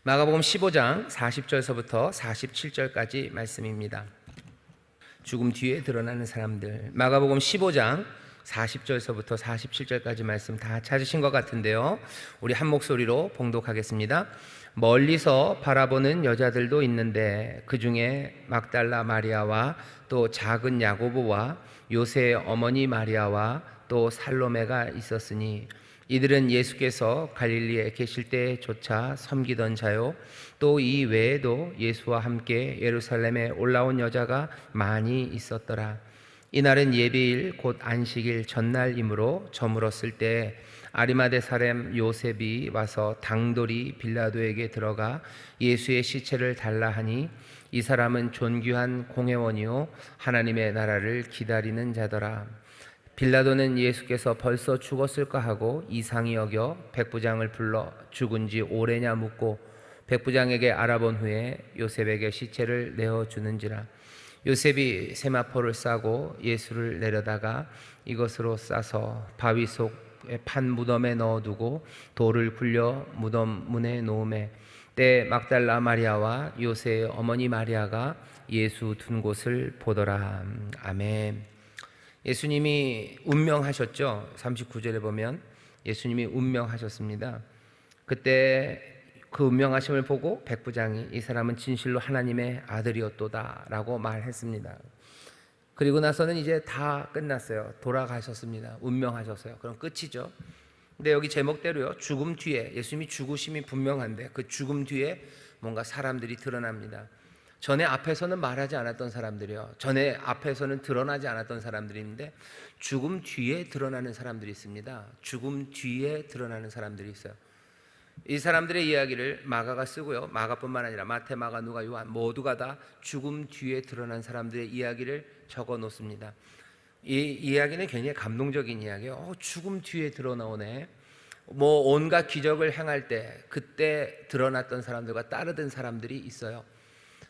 마가복음 15장 40절서부터 47절까지 말씀입니다. 죽음 뒤에 드러나는 사람들. 마가복음 15장 40절서부터 47절까지 말씀 다 찾으신 것 같은데요, 우리 한 목소리로 봉독하겠습니다. 멀리서 바라보는 여자들도 있는데 그 중에 막달라 마리아와 또 작은 야고보와 요새의 어머니 마리아와 또 살로메가 있었으니 이들은 예수께서 갈릴리에 계실 때조차 섬기던 자요, 또 이 외에도 예수와 함께 예루살렘에 올라온 여자가 많이 있었더라. 이날은 예배일 곧 안식일 전날이므로 저물었을 때 아리마대 사람 요셉이 와서 당돌이 빌라도에게 들어가 예수의 시체를 달라 하니, 이 사람은 존귀한 공회원이요 하나님의 나라를 기다리는 자더라. 빌라도는 예수께서 벌써 죽었을까 하고 이상히 여겨 백부장을 불러 죽은 지 오래냐 묻고 백부장에게 알아본 후에 요셉에게 시체를 내어주는지라. 요셉이 세마포를 싸고 예수를 내려다가 이것으로 싸서 바위 속에 판 무덤에 넣어두고 돌을 굴려 무덤 문에 놓으매, 때 막달라 마리아와 요새의 어머니 마리아가 예수 둔 곳을 보더라. 아멘. 예수님이 운명하셨죠. 39절에 보면 예수님이 운명하셨습니다. 그때 그 운명하심을 보고 백부장이 이 사람은 진실로 하나님의 아들이었도다 라고 말했습니다. 그리고 나서는 이제 다 끝났어요. 돌아가셨습니다. 운명하셨어요. 그럼 끝이죠. 근데 여기 제목대로요, 죽음 뒤에, 예수님이 죽으심이 분명한데 그 죽음 뒤에 뭔가 사람들이 드러납니다. 전에 앞에서는 말하지 않았던 사람들이요, 전에 앞에서는 드러나지 않았던 사람들인데 죽음 뒤에 드러나는 사람들이 있습니다. 죽음 뒤에 드러나는 사람들이 있어요. 이 사람들의 이야기를 마가가 쓰고요, 마가뿐만 아니라 마태, 마가, 누가, 요한 모두가 다 죽음 뒤에 드러난 사람들의 이야기를 적어 놓습니다. 이 이야기는 굉장히 감동적인 이야기예요. 죽음 뒤에 드러나오네. 온갖 기적을 행할 때 그때 드러났던 사람들과 따르던 사람들이 있어요.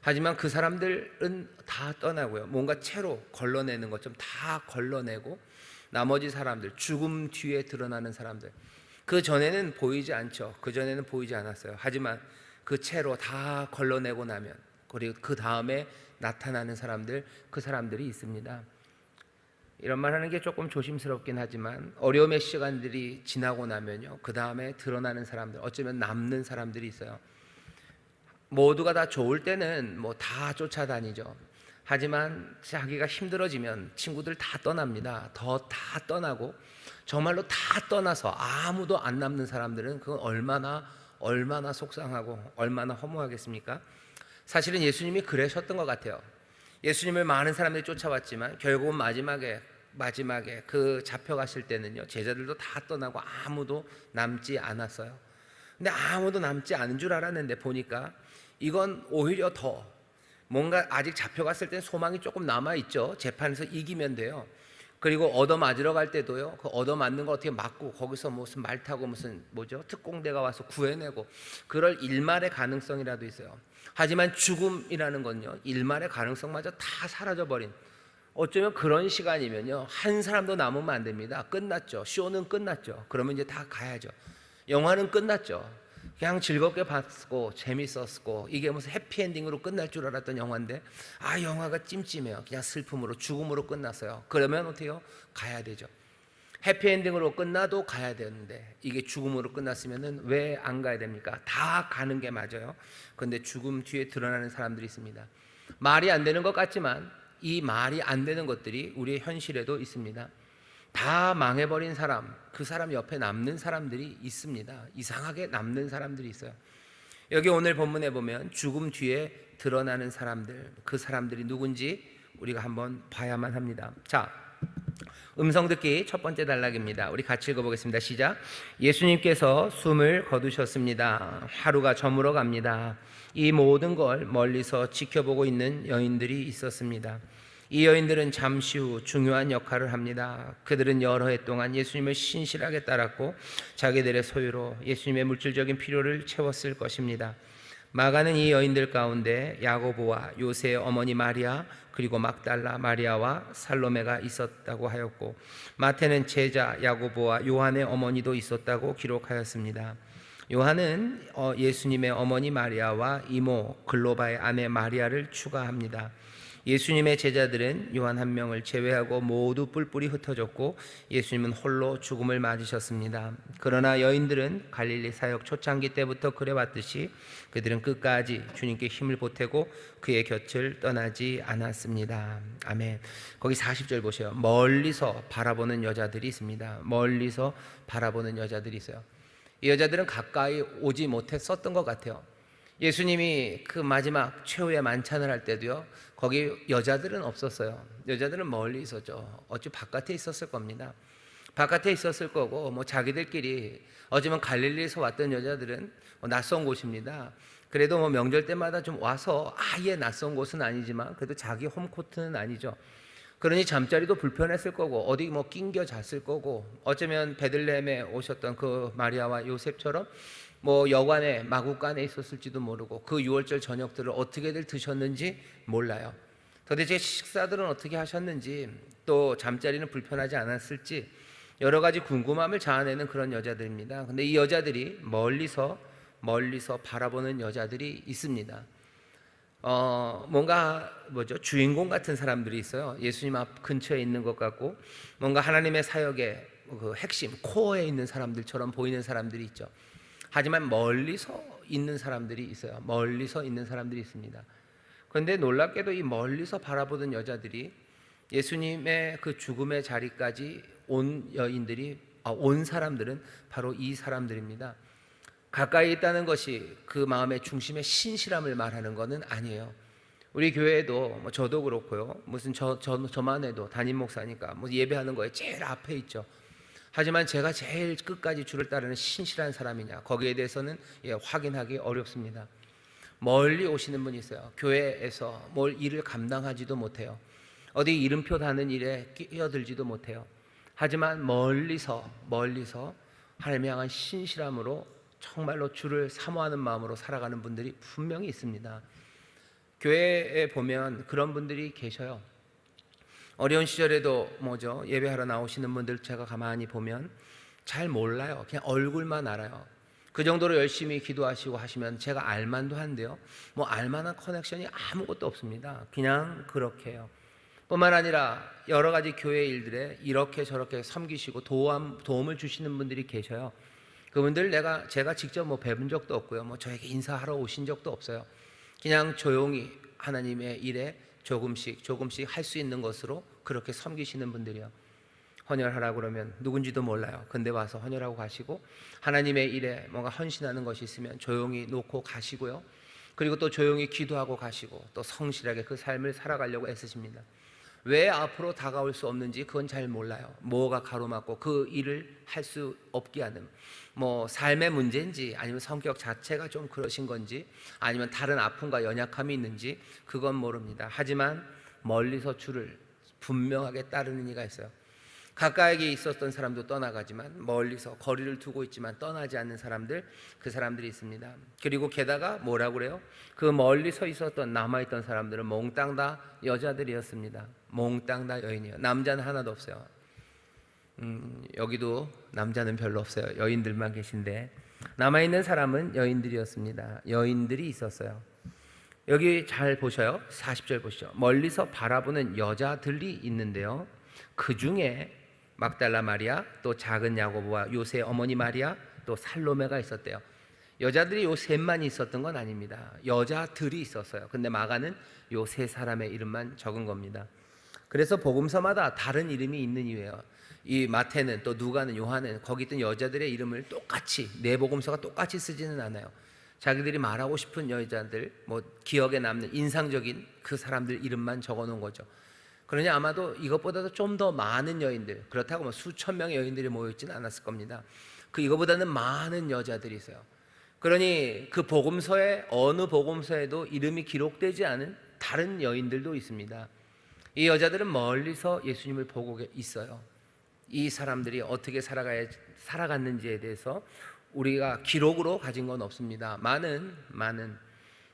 하지만 그 사람들은 다 떠나고요, 뭔가 채로 걸러내는 것좀 다 걸러내고 나머지 사람들, 죽음 뒤에 드러나는 사람들, 그 전에는 보이지 않죠. 그 전에는 보이지 않았어요. 하지만 그 채로 다 걸러내고 나면, 그리고 그 다음에 나타나는 사람들, 그 사람들이 있습니다. 이런 말 하는 게 조금 조심스럽긴 하지만 어려움의 시간들이 지나고 나면요, 그 다음에 드러나는 사람들, 어쩌면 남는 사람들이 있어요. 모두가 다 좋을 때는 다 쫓아다니죠. 하지만 자기가 힘들어지면 친구들 다 떠납니다. 다 떠나고 정말로 다 떠나서 아무도 안 남는 사람들은 그건 얼마나 속상하고 얼마나 허무하겠습니까? 사실은 예수님이 그러셨던 것 같아요. 예수님을 많은 사람들이 쫓아왔지만 결국은 마지막에 그 잡혀가실 때는요, 제자들도 다 떠나고 아무도 남지 않았어요. 근데 아무도 남지 않은 줄 알았는데 보니까 이건 오히려 더 뭔가, 아직 잡혀갔을 땐 소망이 조금 남아있죠. 재판에서 이기면 돼요. 그리고 얻어맞으러 갈 때도요, 그 얻어맞는 거 어떻게 맞고 거기서 무슨 말 타고 특공대가 와서 구해내고 그럴 일말의 가능성이라도 있어요. 하지만 죽음이라는 건요, 일말의 가능성마저 다 사라져버린, 어쩌면 그런 시간이면요, 한 사람도 남으면 안 됩니다. 끝났죠. 쇼는 끝났죠. 그러면 이제 다 가야죠. 영화는 끝났죠. 그냥 즐겁게 봤고 재밌었고 이게 무슨 해피엔딩으로 끝날 줄 알았던 영화인데 영화가 찜찜해요. 그냥 슬픔으로, 죽음으로 끝났어요. 그러면 어떻게 해요? 가야 되죠. 해피엔딩으로 끝나도 가야 되는데 이게 죽음으로 끝났으면 왜 안 가야 됩니까? 다 가는 게 맞아요. 그런데 죽음 뒤에 드러나는 사람들이 있습니다. 말이 안 되는 것 같지만 이 말이 안 되는 것들이 우리의 현실에도 있습니다. 다 망해버린 사람, 그 사람 옆에 남는 사람들이 있습니다. 이상하게 남는 사람들이 있어요. 여기 오늘 본문에 보면 죽음 뒤에 드러나는 사람들, 그 사람들이 누군지 우리가 한번 봐야만 합니다. 자, 음성 듣기 첫 번째 단락입니다. 우리 같이 읽어보겠습니다. 시작. 예수님께서 숨을 거두셨습니다. 하루가 저물어 갑니다. 이 모든 걸 멀리서 지켜보고 있는 여인들이 있었습니다. 이 여인들은 잠시 후 중요한 역할을 합니다. 그들은 여러 해 동안 예수님을 신실하게 따랐고 자기들의 소유로 예수님의 물질적인 필요를 채웠을 것입니다. 마가는 이 여인들 가운데 야고보와 요새의 어머니 마리아, 그리고 막달라 마리아와 살로메가 있었다고 하였고, 마태는 제자 야고보와 요한의 어머니도 있었다고 기록하였습니다. 요한은 예수님의 어머니 마리아와 이모 글로바의 아내 마리아를 추가합니다. 예수님의 제자들은 요한 한 명을 제외하고 모두 뿔뿔이 흩어졌고 예수님은 홀로 죽음을 맞으셨습니다. 그러나 여인들은 갈릴리 사역 초창기 때부터 그래왔듯이 그들은 끝까지 주님께 힘을 보태고 그의 곁을 떠나지 않았습니다. 아멘. 거기 40절 보세요. 멀리서 바라보는 여자들이 있습니다. 멀리서 바라보는 여자들이 있어요. 이 여자들은 가까이 오지 못했었던 것 같아요. 예수님이 그 마지막 최후의 만찬을 할 때도요, 거기 여자들은 없었어요. 여자들은 멀리 있었죠. 어찌 바깥에 있었을 겁니다. 바깥에 있었을 거고, 뭐 자기들끼리, 어쩌면 갈릴리에서 왔던 여자들은 낯선 곳입니다. 그래도 뭐 명절 때마다 좀 와서 아예 낯선 곳은 아니지만 그래도 자기 홈코트는 아니죠. 그러니 잠자리도 불편했을 거고 어디 뭐 낑겨 잤을 거고, 어쩌면 베들레헴에 오셨던 그 마리아와 요셉처럼 뭐 여관에 마구간에 있었을지도 모르고 그 유월절 저녁들을 어떻게들 드셨는지 몰라요. 도대체 식사들은 어떻게 하셨는지, 또 잠자리는 불편하지 않았을지 여러 가지 궁금함을 자아내는 그런 여자들입니다. 근데 이 여자들이 멀리서 바라보는 여자들이 있습니다. 뭔가 주인공 같은 사람들이 있어요. 예수님 앞 근처에 있는 것 같고, 뭔가 하나님의 사역의 그 핵심 코어에 있는 사람들처럼 보이는 사람들이 있죠. 하지만 멀리서 있는 사람들이 있어요. 멀리서 있는 사람들이 있습니다. 그런데 놀랍게도 이 멀리서 바라보던 여자들이 예수님의 그 죽음의 자리까지 온 온 사람들은 바로 이 사람들입니다. 가까이 있다는 것이 그 마음의 중심의 신실함을 말하는 것은 아니에요. 우리 교회에도 뭐 저도 그렇고요. 무슨 저만 해도 담임 목사니까 뭐 예배하는 거에 제일 앞에 있죠. 하지만 제가 제일 끝까지 주를 따르는 신실한 사람이냐, 거기에 대해서는 확인하기 어렵습니다. 멀리 오시는 분이 있어요. 교회에서 뭘 일을 감당하지도 못해요. 어디 이름표 다는 일에 끼어들지도 못해요. 하지만 멀리서 하나님을 향한 신실함으로 정말로 주를 사모하는 마음으로 살아가는 분들이 분명히 있습니다. 교회에 보면 그런 분들이 계셔요. 어려운 시절에도 예배하러 나오시는 분들 제가 가만히 보면 잘 몰라요. 그냥 얼굴만 알아요. 그 정도로 열심히 기도하시고 하시면 제가 알만도 한데요, 뭐 알만한 커넥션이 아무것도 없습니다. 그냥 그렇게 해요. 뿐만 아니라 여러 가지 교회 일들에 이렇게 저렇게 섬기시고 도움을 주시는 분들이 계셔요. 그분들 제가 직접 뵈본 적도 없고요, 저에게 인사하러 오신 적도 없어요. 그냥 조용히 하나님의 일에 조금씩 할 수 있는 것으로 그렇게 섬기시는 분들이요. 헌혈하라고 그러면 누군지도 몰라요. 근데 와서 헌혈하고 가시고, 하나님의 일에 뭔가 헌신하는 것이 있으면 조용히 놓고 가시고요. 그리고 또 조용히 기도하고 가시고, 또 성실하게 그 삶을 살아가려고 애쓰십니다. 왜 앞으로 다가올 수 없는지 그건 잘 몰라요. 뭐가 가로막고 그 일을 할 수 없게 하는, 삶의 문제인지 아니면 성격 자체가 좀 그러신 건지 아니면 다른 아픔과 연약함이 있는지 그건 모릅니다. 하지만 멀리서 주를 분명하게 따르는 이가 있어요. 가까이 있었던 사람도 떠나가지만 멀리서 거리를 두고 있지만 떠나지 않는 사람들, 그 사람들이 있습니다. 그리고 게다가 뭐라고 그래요? 그 멀리 서 있었던 남아있던 사람들은 몽땅 다 여자들이었습니다. 몽땅 다 여인이에요. 남자는 하나도 없어요. 여기도 남자는 별로 없어요. 여인들만 계신데 남아있는 사람은 여인들이었습니다. 여인들이 있었어요. 여기 잘 보셔요. 40절 보시죠. 멀리서 바라보는 여자들이 있는데요, 그 중에 막달라 마리아, 또 작은 야고보와 요새 어머니 마리아, 또 살로메가 있었대요. 여자들이 요 셋만 있었던 건 아닙니다. 여자들이 있었어요. 근데 마가는 요 세 사람의 이름만 적은 겁니다. 그래서 복음서마다 다른 이름이 있는 이유예요. 이 마태는, 또 누가는, 요한은 거기 있던 여자들의 이름을 똑같이, 네 복음서가 똑같이 쓰지는 않아요. 자기들이 말하고 싶은 여자들, 기억에 남는 인상적인 그 사람들 이름만 적어 놓은 거죠. 그러니 아마도 이것보다도 좀 더 많은 여인들, 그렇다고 수천 명의 여인들이 모여있지는 않았을 겁니다. 이거보다는 많은 여자들이 있어요. 그러니 그 복음서에 어느 복음서에도 이름이 기록되지 않은 다른 여인들도 있습니다. 이 여자들은 멀리서 예수님을 보고 있어요. 이 사람들이 어떻게 살아갔는지에 대해서 우리가 기록으로 가진 건 없습니다. 많은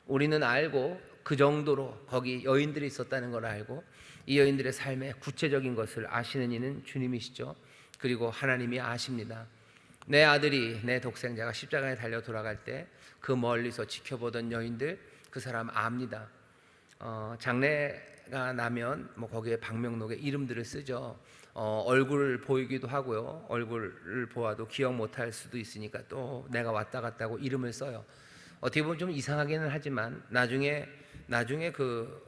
우리는 알고, 그 정도로 거기 여인들이 있었다는 걸 알고, 이 여인들의 삶의 구체적인 것을 아시는 이는 주님이시죠. 그리고 하나님이 아십니다. 내 아들이, 내 독생자가 십자가에 달려 돌아갈 때 그 멀리서 지켜보던 여인들, 그 사람 압니다. 장례가 나면 뭐 거기에 방명록에 이름들을 쓰죠. 얼굴을 보이기도 하고요. 얼굴을 보아도 기억 못할 수도 있으니까 또 내가 왔다 갔다 하고 이름을 써요. 어떻게 보면 좀 이상하기는 하지만 나중에 그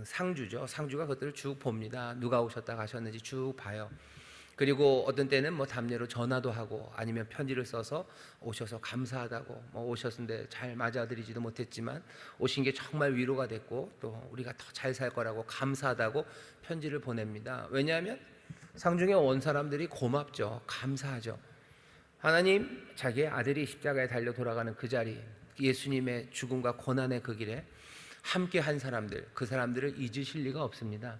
상주죠. 상주가 그것들을 쭉 봅니다. 누가 오셨다 가셨는지 쭉 봐요. 그리고 어떤 때는 뭐 담례로 전화도 하고 아니면 편지를 써서 오셔서 감사하다고, 뭐 오셨는데 잘 맞아들이지도 못했지만 오신 게 정말 위로가 됐고 또 우리가 더 잘 살 거라고 감사하다고 편지를 보냅니다. 왜냐하면 상중에 온 사람들이 고맙죠. 감사하죠. 하나님, 자기의 아들이 십자가에 달려 돌아가는 그 자리, 예수님의 죽음과 고난의 그 길에 함께 한 사람들, 그 사람들을 잊으실 리가 없습니다.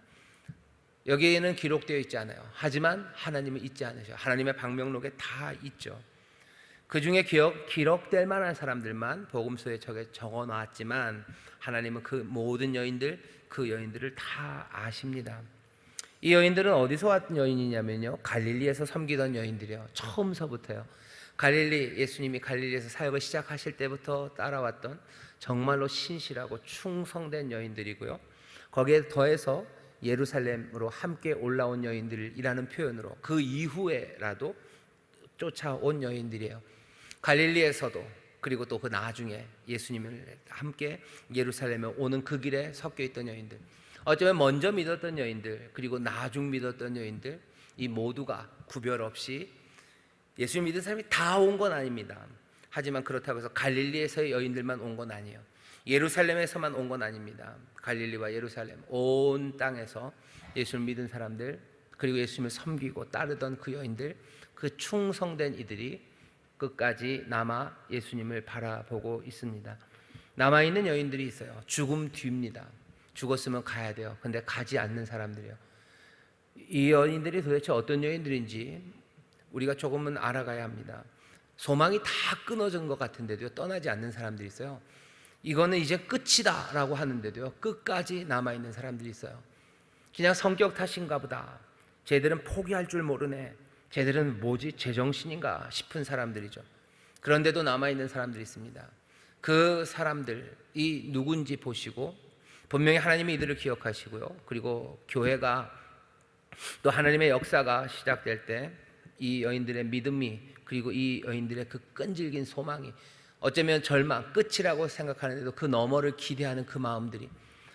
여기에는 기록되어 있지 않아요. 하지만 하나님은 잊지 않으셔요. 하나님의 방명록에 다 있죠. 그 중에 기록될 만한 사람들만 복음서에 적어 놨지만 하나님은 그 모든 여인들, 그 여인들을 다 아십니다. 이 여인들은 어디서 왔던 여인이냐면요, 갈릴리에서 섬기던 여인들이요. 처음서부터요. 예수님이 갈릴리에서 사역을 시작하실 때부터 따라왔던 정말로 신실하고 충성된 여인들이고요. 거기에 더해서 예루살렘으로 함께 올라온 여인들이라는 표현으로 그 이후에라도 쫓아온 여인들이에요. 갈릴리에서도, 그리고 또 그 나중에 예수님을 함께 예루살렘에 오는 그 길에 섞여 있던 여인들, 어쩌면 먼저 믿었던 여인들, 그리고 나중 믿었던 여인들, 이 모두가 구별 없이 예수 믿은 사람이 다 온 건 아닙니다. 하지만 그렇다고 해서 갈릴리에서의 여인들만 온 건 아니에요. 예루살렘에서만 온 건 아닙니다. 갈릴리와 예루살렘 온 땅에서 예수를 믿은 사람들, 그리고 예수님을 섬기고 따르던 그 여인들, 그 충성된 이들이 끝까지 남아 예수님을 바라보고 있습니다. 남아있는 여인들이 있어요. 죽음 뒤입니다. 죽었으면 가야 돼요. 근데 가지 않는 사람들이요. 이 여인들이 도대체 어떤 여인들인지 우리가 조금은 알아가야 합니다. 소망이 다 끊어진 것 같은데도요, 떠나지 않는 사람들이 있어요. 이거는 이제 끝이다 라고 하는데도요, 끝까지 남아있는 사람들이 있어요. 그냥 성격 탓인가 보다, 쟤들은 포기할 줄 모르네, 쟤들은 뭐지, 제정신인가 싶은 사람들이죠. 그런데도 남아있는 사람들이 있습니다. 그 사람들이 누군지 보시고 분명히 하나님이 이들을 기억하시고요, 그리고 교회가 또 하나님의 역사가 시작될 때 이 여인들의 믿음이, 그리고 이 여인들의 그 끈질긴 소망이, 어쩌면 절망, 끝이라고 생각하는데도 그 너머를 기대하는 그 마음들이,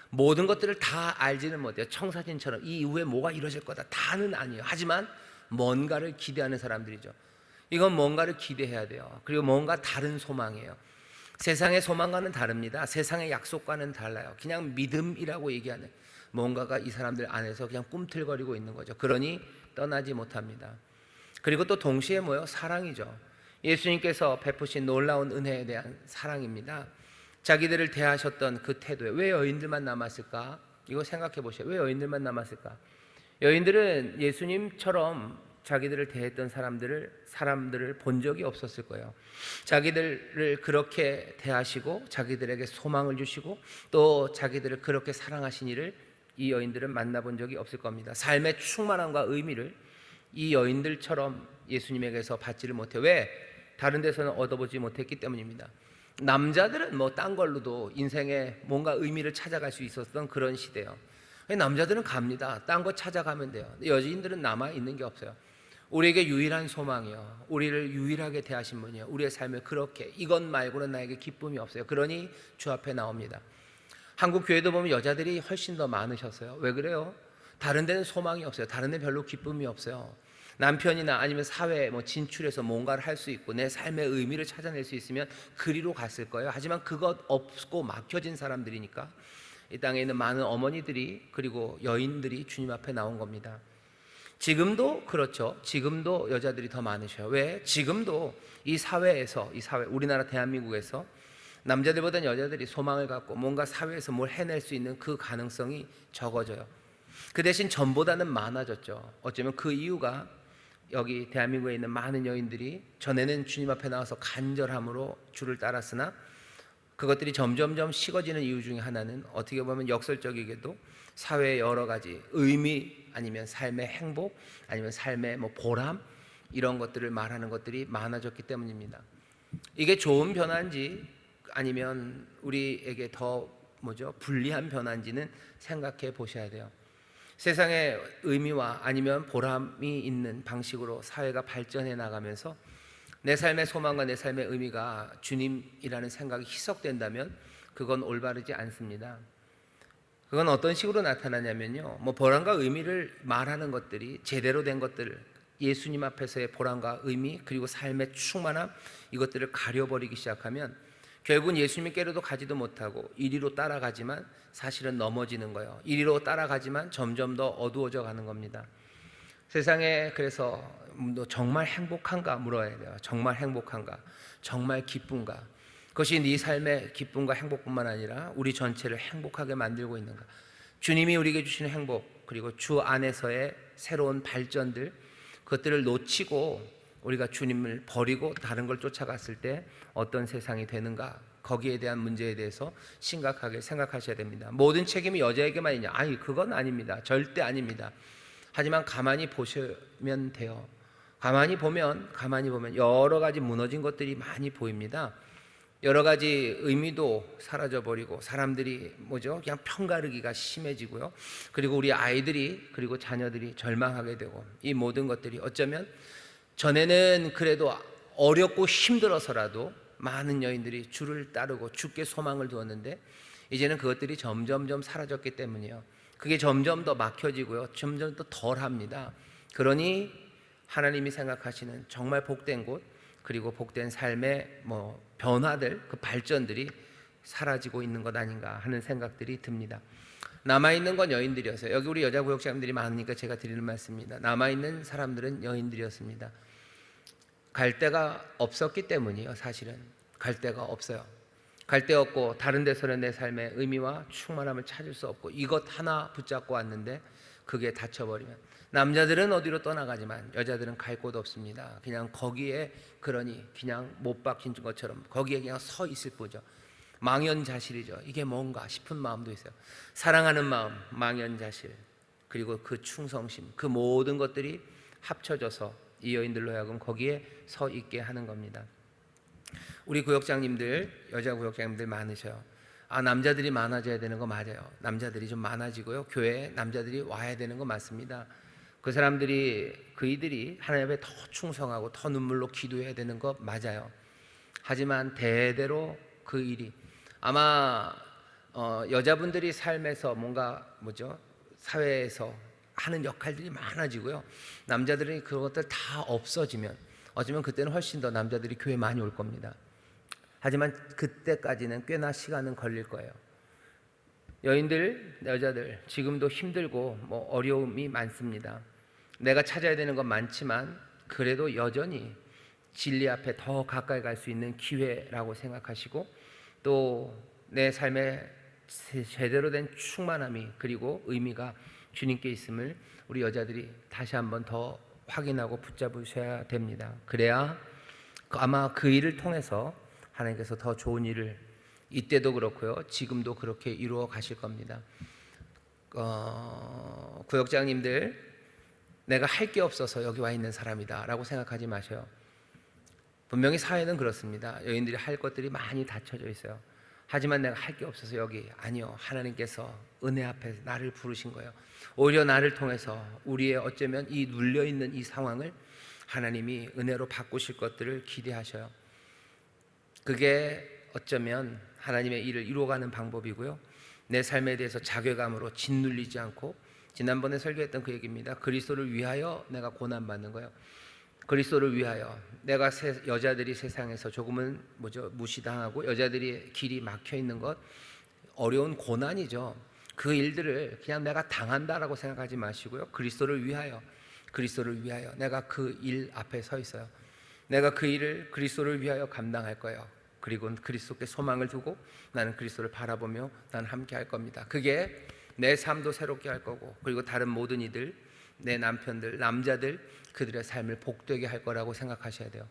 모든 것들을 다 알지는 못해요. 청사진처럼 이 이후에 뭐가 이루어질 거다 다는 아니에요. 하지만 뭔가를 기대하는 사람들이죠. 이건 뭔가를 기대해야 돼요. 그리고 뭔가 다른 소망이에요. 세상의 소망과는 다릅니다. 세상의 약속과는 달라요. 그냥 믿음이라고 얘기하는 뭔가가 이 사람들 안에서 그냥 꿈틀거리고 있는 거죠. 그러니 떠나지 못합니다. 그리고 또 동시에 뭐요? 사랑이죠. 예수님께서 베푸신 놀라운 은혜에 대한 사랑입니다. 자기들을 대하셨던 그 태도에 왜 여인들만 남았을까? 이거 생각해 보세요. 왜 여인들만 남았을까? 여인들은 예수님처럼 자기들을 대했던 사람들을 본 적이 없었을 거예요. 자기들을 그렇게 대하시고 자기들에게 소망을 주시고 또 자기들을 그렇게 사랑하신 이를 이 여인들은 만나본 적이 없을 겁니다. 삶의 충만함과 의미를 이 여인들처럼 예수님에게서 받지를 못해. 왜? 다른 데서는 얻어보지 못했기 때문입니다. 남자들은 뭐 딴 걸로도 인생에 뭔가 의미를 찾아갈 수 있었던 그런 시대예요. 남자들은 갑니다. 딴 거 찾아가면 돼요. 여인들은 남아있는 게 없어요. 우리에게 유일한 소망이요, 우리를 유일하게 대하신 분이요, 우리의 삶을 그렇게, 이것 말고는 나에게 기쁨이 없어요. 그러니 주 앞에 나옵니다. 한국 교회도 보면 여자들이 훨씬 더 많으셨어요. 왜 그래요? 다른 데는 소망이 없어요. 다른 데는 별로 기쁨이 없어요. 남편이나 아니면 사회에 진출해서 뭔가를 할 수 있고 내 삶의 의미를 찾아낼 수 있으면 그리로 갔을 거예요. 하지만 그것 없고 막혀진 사람들이니까 이 땅에 있는 많은 어머니들이, 그리고 여인들이 주님 앞에 나온 겁니다. 지금도 그렇죠. 지금도 여자들이 더 많으셔요. 왜? 지금도 이 사회에서, 우리나라 대한민국에서 남자들보다는 여자들이 소망을 갖고 뭔가 사회에서 뭘 해낼 수 있는 그 가능성이 적어져요. 그 대신 전보다는 많아졌죠. 어쩌면 그 이유가 여기 대한민국에 있는 많은 여인들이 전에는 주님 앞에 나와서 간절함으로 주를 따랐으나 그것들이 점점점 식어지는 이유 중에 하나는 어떻게 보면 역설적이게도 사회의 여러 가지 의미, 아니면 삶의 행복, 아니면 삶의 보람, 이런 것들을 말하는 것들이 많아졌기 때문입니다. 이게 좋은 변화인지 아니면 우리에게 더 불리한 변화인지는 생각해 보셔야 돼요. 세상의 의미와 아니면 보람이 있는 방식으로 사회가 발전해 나가면서 내 삶의 소망과 내 삶의 의미가 주님이라는 생각이 희석된다면 그건 올바르지 않습니다. 그건 어떤 식으로 나타나냐면요, 보람과 의미를 말하는 것들이 제대로 된 것들, 예수님 앞에서의 보람과 의미 그리고 삶의 충만함, 이것들을 가려버리기 시작하면 결국은 예수님께로도 가지도 못하고 이리로 따라가지만 사실은 넘어지는 거예요. 이리로 따라가지만 점점 더 어두워져 가는 겁니다. 세상에 그래서 너 정말 행복한가 물어야 돼요. 정말 행복한가? 정말 기쁜가? 그것이 네 삶의 기쁨과 행복뿐만 아니라 우리 전체를 행복하게 만들고 있는가? 주님이 우리에게 주시는 행복, 그리고 주 안에서의 새로운 발전들, 그것들을 놓치고 우리가 주님을 버리고 다른 걸 쫓아갔을 때 어떤 세상이 되는가, 거기에 대한 문제에 대해서 심각하게 생각하셔야 됩니다. 모든 책임이 여자에게만 있냐? 아니, 그건 아닙니다. 절대 아닙니다. 하지만 가만히 보시면 돼요. 가만히 보면 여러 가지 무너진 것들이 많이 보입니다. 여러 가지 의미도 사라져버리고 사람들이 그냥 편가르기가 심해지고요. 그리고 우리 아이들이 그리고 자녀들이 절망하게 되고, 이 모든 것들이 어쩌면 전에는 그래도 어렵고 힘들어서라도 많은 여인들이 주를 따르고 주께 소망을 두었는데 이제는 그것들이 점점점 사라졌기 때문이에요. 그게 점점 더 막혀지고요, 점점 더 덜합니다. 그러니 하나님이 생각하시는 정말 복된 곳, 그리고 복된 삶의 변화들, 그 발전들이 사라지고 있는 것 아닌가 하는 생각들이 듭니다. 남아있는 건 여인들이었어요. 여기 우리 여자 구역자님들이 많으니까 제가 드리는 말씀입니다. 남아있는 사람들은 여인들이었습니다. 갈 데가 없었기 때문이에요. 사실은 갈 데가 없어요. 갈 데 없고 다른 데서는 내 삶의 의미와 충만함을 찾을 수 없고 이것 하나 붙잡고 왔는데 그게 닫혀버리면 남자들은 어디로 떠나가지만 여자들은 갈 곳 없습니다. 그냥 거기에, 그러니 그냥 못 박힌 것처럼 거기에 그냥 서 있을 뿐이죠. 망연자실이죠. 이게 뭔가 싶은 마음도 있어요. 사랑하는 마음, 망연자실, 그리고 그 충성심, 그 모든 것들이 합쳐져서 이 여인들로 하여금 거기에 서 있게 하는 겁니다. 우리 구역장님들, 여자 구역장님들 많으셔요. 남자들이 많아져야 되는 거 맞아요. 남자들이 좀 많아지고요, 교회에 남자들이 와야 되는 거 맞습니다. 그 사람들이, 그이들이 하나님 앞에 더 충성하고 더 눈물로 기도해야 되는 거 맞아요. 하지만 대대로 그 일이 아마 여자분들이 삶에서 뭔가 사회에서 하는 역할들이 많아지고요, 남자들이 그것들 다 없어지면 어쩌면 그때는 훨씬 더 남자들이 교회에 많이 올 겁니다. 하지만 그때까지는 꽤나 시간은 걸릴 거예요. 여인들, 여자들 지금도 힘들고 어려움이 많습니다. 내가 찾아야 되는 건 많지만 그래도 여전히 진리 앞에 더 가까이 갈 수 있는 기회라고 생각하시고, 또 내 삶에 제대로 된 충만함이 그리고 의미가 주님께 있음을 우리 여자들이 다시 한번 더 확인하고 붙잡으셔야 됩니다. 그래야 아마 그 일을 통해서 하나님께서 더 좋은 일을 이때도 그렇고요, 지금도 그렇게 이루어 가실 겁니다. 구역장님들, 내가 할 게 없어서 여기 와 있는 사람이다 라고 생각하지 마셔요. 분명히 사회는 그렇습니다. 여인들이 할 것들이 많이 닫혀져 있어요. 하지만 내가 할 게 없어서 여기, 아니요, 하나님께서 은혜 앞에 나를 부르신 거예요. 오히려 나를 통해서 우리의 어쩌면 이 눌려있는 이 상황을 하나님이 은혜로 바꾸실 것들을 기대하셔요. 그게 어쩌면 하나님의 일을 이루어가는 방법이고요, 내 삶에 대해서 자괴감으로 짓눌리지 않고, 지난번에 설교했던 그 얘기입니다. 그리스도를 위하여 내가 고난받는 거예요. 그리스도를 위하여 내가 여자들이 세상에서 조금은 무시당하고 여자들이 길이 막혀 있는 것, 어려운 고난이죠. 그 일들을 그냥 내가 당한다라고 생각하지 마시고요, 그리스도를 위하여 내가 그 일 앞에 서 있어요. 내가 그 일을 그리스도를 위하여 감당할 거예요. 그리고 그리스도께 소망을 두고 나는 그리스도를 바라보며 나는 함께 할 겁니다. 그게 내 삶도 새롭게 할 거고, 그리고 다른 모든 이들, 내 남편들, 남자들, 그들의 삶을 복되게 할 거라고 생각하셔야 돼요.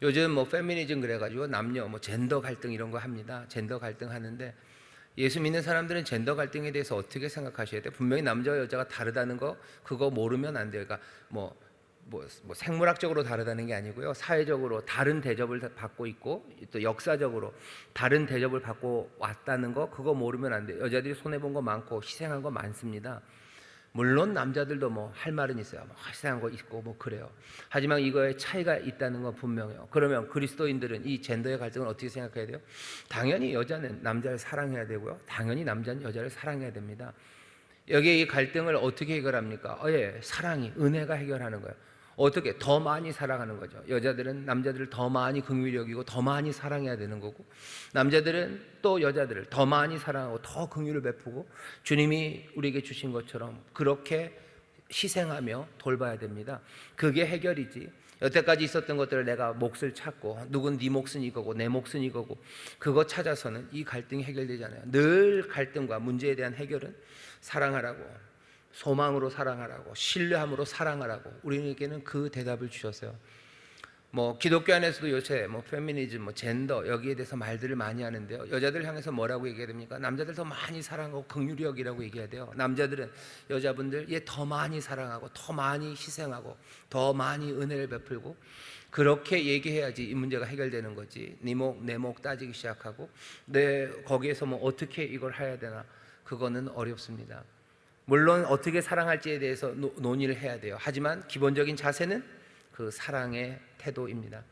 요즘 페미니즘 그래가지고 남녀 젠더 갈등 이런 거 합니다. 젠더 갈등 하는데 예수 믿는 사람들은 젠더 갈등에 대해서 어떻게 생각하셔야 돼요? 분명히 남자와 여자가 다르다는 거, 그거 모르면 안 돼요. 그러니까 뭐 생물학적으로 다르다는 게 아니고요. 사회적으로 다른 대접을 받고 있고 또 역사적으로 다른 대접을 받고 왔다는 거, 그거 모르면 안 돼요. 여자들이 손해본 거 많고 희생한 거 많습니다. 물론 남자들도 뭐 할 말은 있어요. 뭐 희생한 거 있고 뭐 그래요. 하지만 이거에 차이가 있다는 건 분명해요. 그러면 그리스도인들은 이 젠더의 갈등을 어떻게 생각해야 돼요? 당연히 여자는 남자를 사랑해야 되고요. 당연히 남자는 여자를 사랑해야 됩니다. 여기에 이 갈등을 어떻게 해결합니까? 사랑이, 은혜가 해결하는 거예요. 어떻게? 더 많이 사랑하는 거죠. 여자들은 남자들을 더 많이 긍휼히 여기고 더 많이 사랑해야 되는 거고, 남자들은 또 여자들을 더 많이 사랑하고 더 긍휼을 베푸고 주님이 우리에게 주신 것처럼 그렇게 희생하며 돌봐야 됩니다. 그게 해결이지. 여태까지 있었던 것들을 내가 몫을 찾고 누군 네 몫은 이거고 내 몫은 이거고 그거 찾아서는 이 갈등이 해결되지 않아요. 늘 갈등과 문제에 대한 해결은 사랑하라고, 소망으로 사랑하라고, 신뢰함으로 사랑하라고 우리에게는 그 대답을 주셨어요. 뭐 기독교 안에서도 요새 뭐 페미니즘, 뭐 젠더 여기에 대해서 말들을 많이 하는데요. 여자들 향해서 뭐라고 얘기해야 됩니까? 남자들 더 많이 사랑하고 긍휼히 여기라고 얘기해야 돼요. 남자들은 여자분들 더 많이 사랑하고 더 많이 희생하고 더 많이 은혜를 베풀고 그렇게 얘기해야지 이 문제가 해결되는 거지. 네 목 내 목 따지기 시작하고 거기에서 뭐 어떻게 이걸 해야 되나, 그거는 어렵습니다. 물론 어떻게 사랑할지에 대해서 논의를 해야 돼요. 하지만 기본적인 자세는 그 사랑의 태도입니다.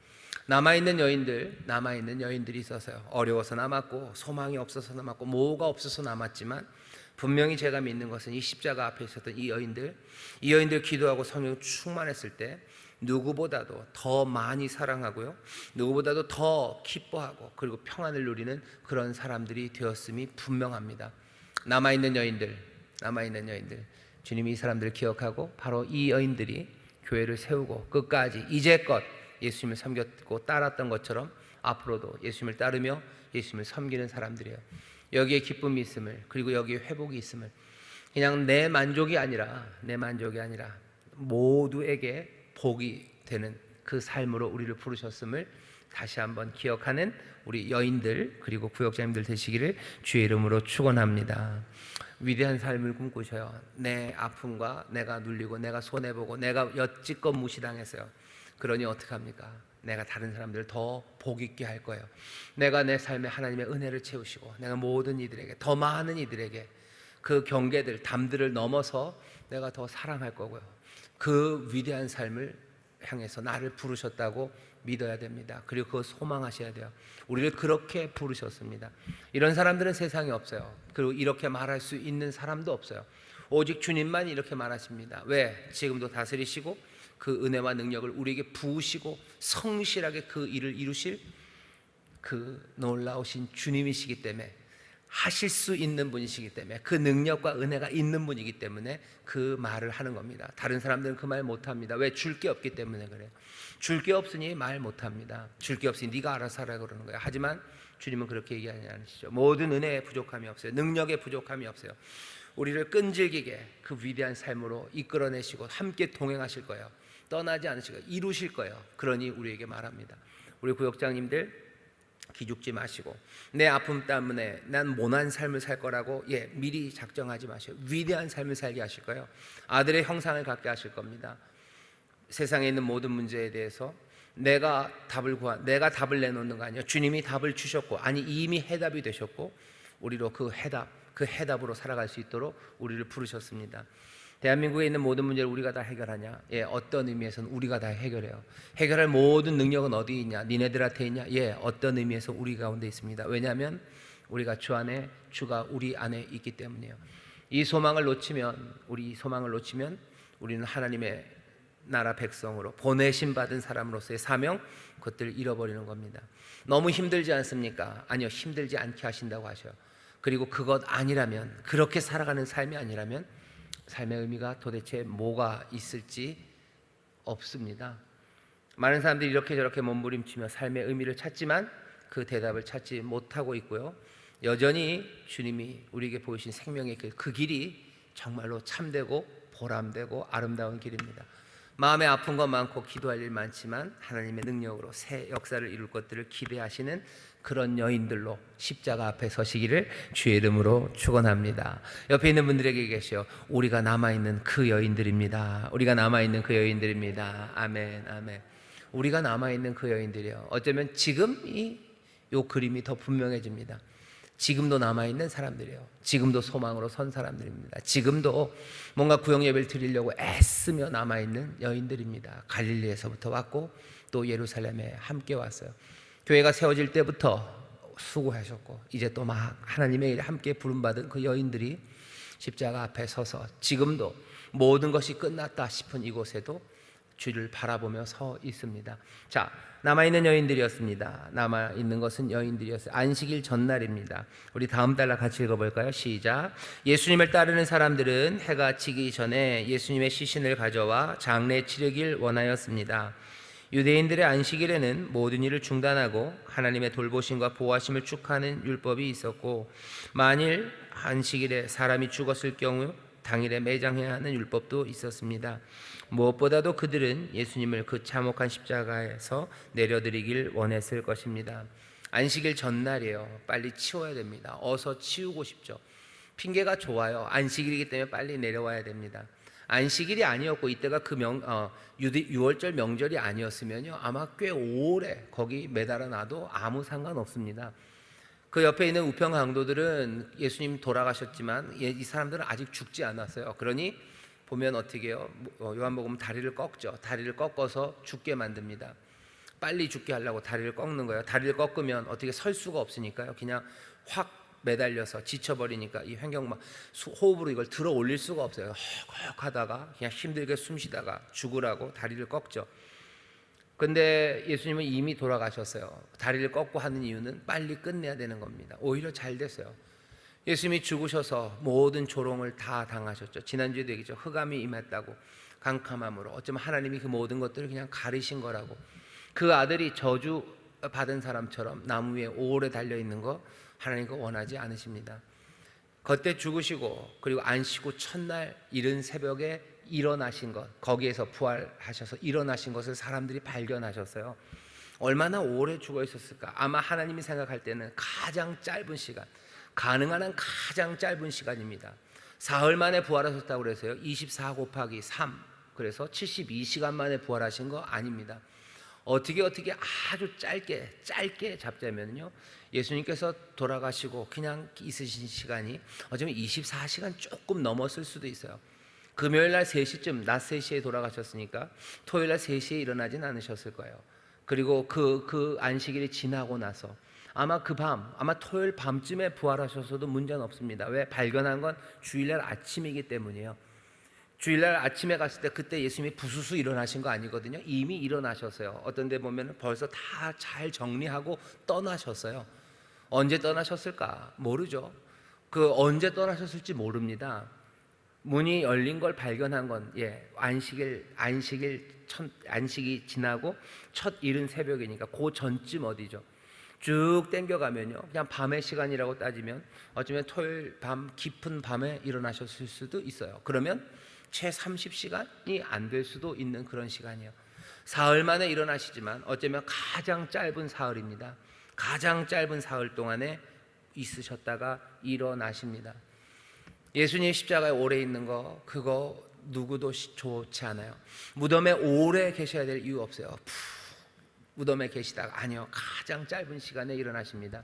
남아있는 여인들이 있어서요. 어려워서 남았고 소망이 없어서 남았고 뭐가 없어서 남았지만 분명히 제가 믿는 것은 이 십자가 앞에 있었던 이 여인들 기도하고 성령 충만했을 때 누구보다도 더 많이 사랑하고요, 누구보다도 더 기뻐하고 그리고 평안을 누리는 그런 사람들이 되었음이 분명합니다. 남아있는 여인들, 주님이 이 사람들을 기억하고 바로 이 여인들이 교회를 세우고 끝까지 이제껏 예수님을 섬겼고 따랐던 것처럼 앞으로도 예수님을 따르며 예수님을 섬기는 사람들이에요. 여기에 기쁨이 있음을, 그리고 여기에 회복이 있음을, 그냥 내 만족이 아니라 모두에게 복이 되는 그 삶으로 우리를 부르셨음을 다시 한번 기억하는 우리 여인들 그리고 구역자님들 되시기를 주의 이름으로 축원합니다. 위대한 삶을 꿈꾸셔요. 내 아픔과 내가 눌리고 내가 손해보고 내가 여지껏 무시당했어요. 그러니 어떡합니까? 내가 다른 사람들을 더 복 있게 할 거예요. 내가 내 삶에 하나님의 은혜를 채우시고 내가 모든 이들에게, 더 많은 이들에게 그 경계들, 담들을 넘어서 내가 더 사랑할 거고요. 그 위대한 삶을 향해서 나를 부르셨다고 믿어야 됩니다. 그리고 그거 소망하셔야 돼요. 우리를 그렇게 부르셨습니다. 이런 사람들은 세상에 없어요. 그리고 이렇게 말할 수 있는 사람도 없어요. 오직 주님만 이렇게 말하십니다. 왜? 지금도 다스리시고 그 은혜와 능력을 우리에게 부으시고 성실하게 그 일을 이루실 그 놀라우신 주님이시기 때문에, 하실 수 있는 분이시기 때문에, 그 능력과 은혜가 있는 분이기 때문에 그 말을 하는 겁니다. 다른 사람들은 그 말 못합니다. 왜? 줄 게 없기 때문에 그래요. 줄 게 없으니 말 못합니다. 줄 게 없으니 네가 알아서 하라 그러는 거예요. 하지만 주님은 그렇게 얘기하지 않으시죠. 모든 은혜에 부족함이 없어요. 능력에 부족함이 없어요. 우리를 끈질기게 그 위대한 삶으로 이끌어내시고 함께 동행하실 거예요. 떠나지 않으시고 이루실 거예요. 그러니 우리에게 말합니다. 우리 구역장님들 기죽지 마시고 내 아픔 때문에 난 모난 삶을 살 거라고 미리 작정하지 마시고 위대한 삶을 살게 하실 거예요. 아들의 형상을 갖게 하실 겁니다. 세상에 있는 모든 문제에 대해서 내가 답을 내놓는 거 아니에요. 주님이 답을 주셨고, 아니 이미 해답이 되셨고 우리로 그 해답으로 살아갈 수 있도록 우리를 부르셨습니다. 대한민국에 있는 모든 문제를 우리가 다 해결하냐? 어떤 의미에서는 우리가 다 해결해요. 해결할 모든 능력은 어디 있냐? 니네들한테 있냐? 어떤 의미에서 우리 가운데 있습니다. 왜냐하면 우리가 주가 우리 안에 있기 때문이에요. 이 소망을 놓치면 우리는 하나님의 나라 백성으로 보내심 받은 사람으로서의 사명, 그것들을 잃어버리는 겁니다. 너무 힘들지 않습니까? 아니요, 힘들지 않게 하신다고 하셔요. 그리고 그것 아니라면, 그렇게 살아가는 삶이 아니라면 삶의 의미가 도대체 뭐가 있을지 없습니다. 많은 사람들이 이렇게 저렇게 몸부림치며 삶의 의미를 찾지만 그 대답을 찾지 못하고 있고요. 여전히 주님이 우리에게 보이신 생명의 길, 그 길이 정말로 참되고 보람되고 아름다운 길입니다. 마음에 아픈 것 많고 기도할 일 많지만 하나님의 능력으로 새 역사를 이룰 것들을 기대하시는 그런 여인들로 십자가 앞에 서시기를 주의 이름으로 축원합니다. 옆에 있는 분들에게 얘기하시오. 우리가 남아있는 그 여인들입니다. 우리가 남아있는 그 여인들입니다. 아멘, 아멘. 우리가 남아있는 그 여인들이요. 어쩌면 지금 요 그림이 더 분명해집니다. 지금도 남아있는 사람들이에요. 지금도 소망으로 선 사람들입니다. 지금도 뭔가 구역 예배를 드리려고 애쓰며 남아있는 여인들입니다. 갈릴리에서부터 왔고 또 예루살렘에 함께 왔어요. 교회가 세워질 때부터 수고하셨고 이제 또 막 하나님의 일에 함께 부름받은 그 여인들이 십자가 앞에 서서 지금도 모든 것이 끝났다 싶은 이곳에도 주를 바라보며 서 있습니다. 자, 남아있는 여인들이었습니다. 남아있는 것은 여인들이었어요. 안식일 전날입니다. 우리 다음 달라 같이 읽어볼까요? 시작. 예수님을 따르는 사람들은 해가 지기 전에 예수님의 시신을 가져와 장례 치르길 원하였습니다. 유대인들의 안식일에는 모든 일을 중단하고 하나님의 돌보심과 보호하심을 축하하는 율법이 있었고, 만일 안식일에 사람이 죽었을 경우 당일에 매장해야 하는 율법도 있었습니다. 무엇보다도 그들은 예수님을 그 참혹한 십자가에서 내려드리길 원했을 것입니다. 안식일 전날이에요. 빨리 치워야 됩니다. 어서 치우고 싶죠. 핑계가 좋아요. 안식일이기 때문에 빨리 내려와야 됩니다. 안식일이 아니었고 이때가 그 6월절 명절이 아니었으면요 아마 꽤 오래 거기 매달아 놔도 아무 상관없습니다. 그 옆에 있는 우평 강도들은 예수님 돌아가셨지만 이 사람들은 아직 죽지 않았어요. 그러니 보면 어떻게 해요? 요한복음 다리를 꺾죠. 다리를 꺾어서 죽게 만듭니다. 빨리 죽게 하려고 다리를 꺾는 거예요. 다리를 꺾으면 어떻게 설 수가 없으니까요. 그냥 확 매달려서 지쳐버리니까 이 횡격막 호흡으로 이걸 들어 올릴 수가 없어요. 헉헉 하다가 그냥 힘들게 숨 쉬다가 죽으라고 다리를 꺾죠. 근데 예수님은 이미 돌아가셨어요. 다리를 꺾고 하는 이유는 빨리 끝내야 되는 겁니다. 오히려 잘 됐어요. 예수님이 죽으셔서 모든 조롱을 다 당하셨죠. 지난주에도 얘기했죠. 흑암이 임했다고, 캄캄함으로. 어쩌면 하나님이 그 모든 것들을 그냥 가리신 거라고. 그 아들이 저주 받은 사람처럼 나무 위에 오래 달려있는 거 하나님과 원하지 않으십니다. 그때 죽으시고 그리고 안식구 첫날 이른 새벽에 일어나신 것, 거기에서 부활하셔서 일어나신 것을 사람들이 발견하셨어요. 얼마나 오래 죽어 있었을까? 아마 하나님이 생각할 때는 가장 짧은 시간, 가능한 한 가장 짧은 시간입니다. 사흘 만에 부활하셨다고 그래서요 24 곱하기 3, 그래서 72시간 만에 부활하신 거 아닙니다. 어떻게 아주 짧게 잡자면요 예수님께서 돌아가시고 그냥 있으신 시간이 어쩌면 24시간 조금 넘었을 수도 있어요. 금요일 날 3시쯤, 낮 3시에 돌아가셨으니까 토요일 날 3시에 일어나진 않으셨을 거예요. 그리고 그 안식일이 지나고 나서 아마 그 밤, 아마 토요일 밤쯤에 부활하셔서도 문제는 없습니다. 왜? 발견한 건 주일날 아침이기 때문이에요. 주일날 아침에 갔을 때 그때 예수님이 부수수 일어나신 거 아니거든요. 이미 일어나셨어요. 어떤 데 보면 벌써 다 잘 정리하고 떠나셨어요. 언제 떠나셨을까? 모르죠. 그 언제 떠나셨을지 모릅니다. 문이 열린 걸 발견한 건 안식이 지나고 첫 이른 새벽이니까 그 전쯤 어디죠. 쭉 땡겨가면요 그냥 밤의 시간이라고 따지면 어쩌면 토요일 밤 깊은 밤에 일어나셨을 수도 있어요. 그러면 채 30시간이 안 될 수도 있는 그런 시간이에요. 사흘 만에 일어나시지만 어쩌면 가장 짧은 사흘입니다. 가장 짧은 사흘 동안에 있으셨다가 일어나십니다. 예수님 십자가에 오래 있는 거 그거 누구도 좋지 않아요. 무덤에 오래 계셔야 될 이유 없어요. 무덤에 계시다가 아니요 가장 짧은 시간에 일어나십니다.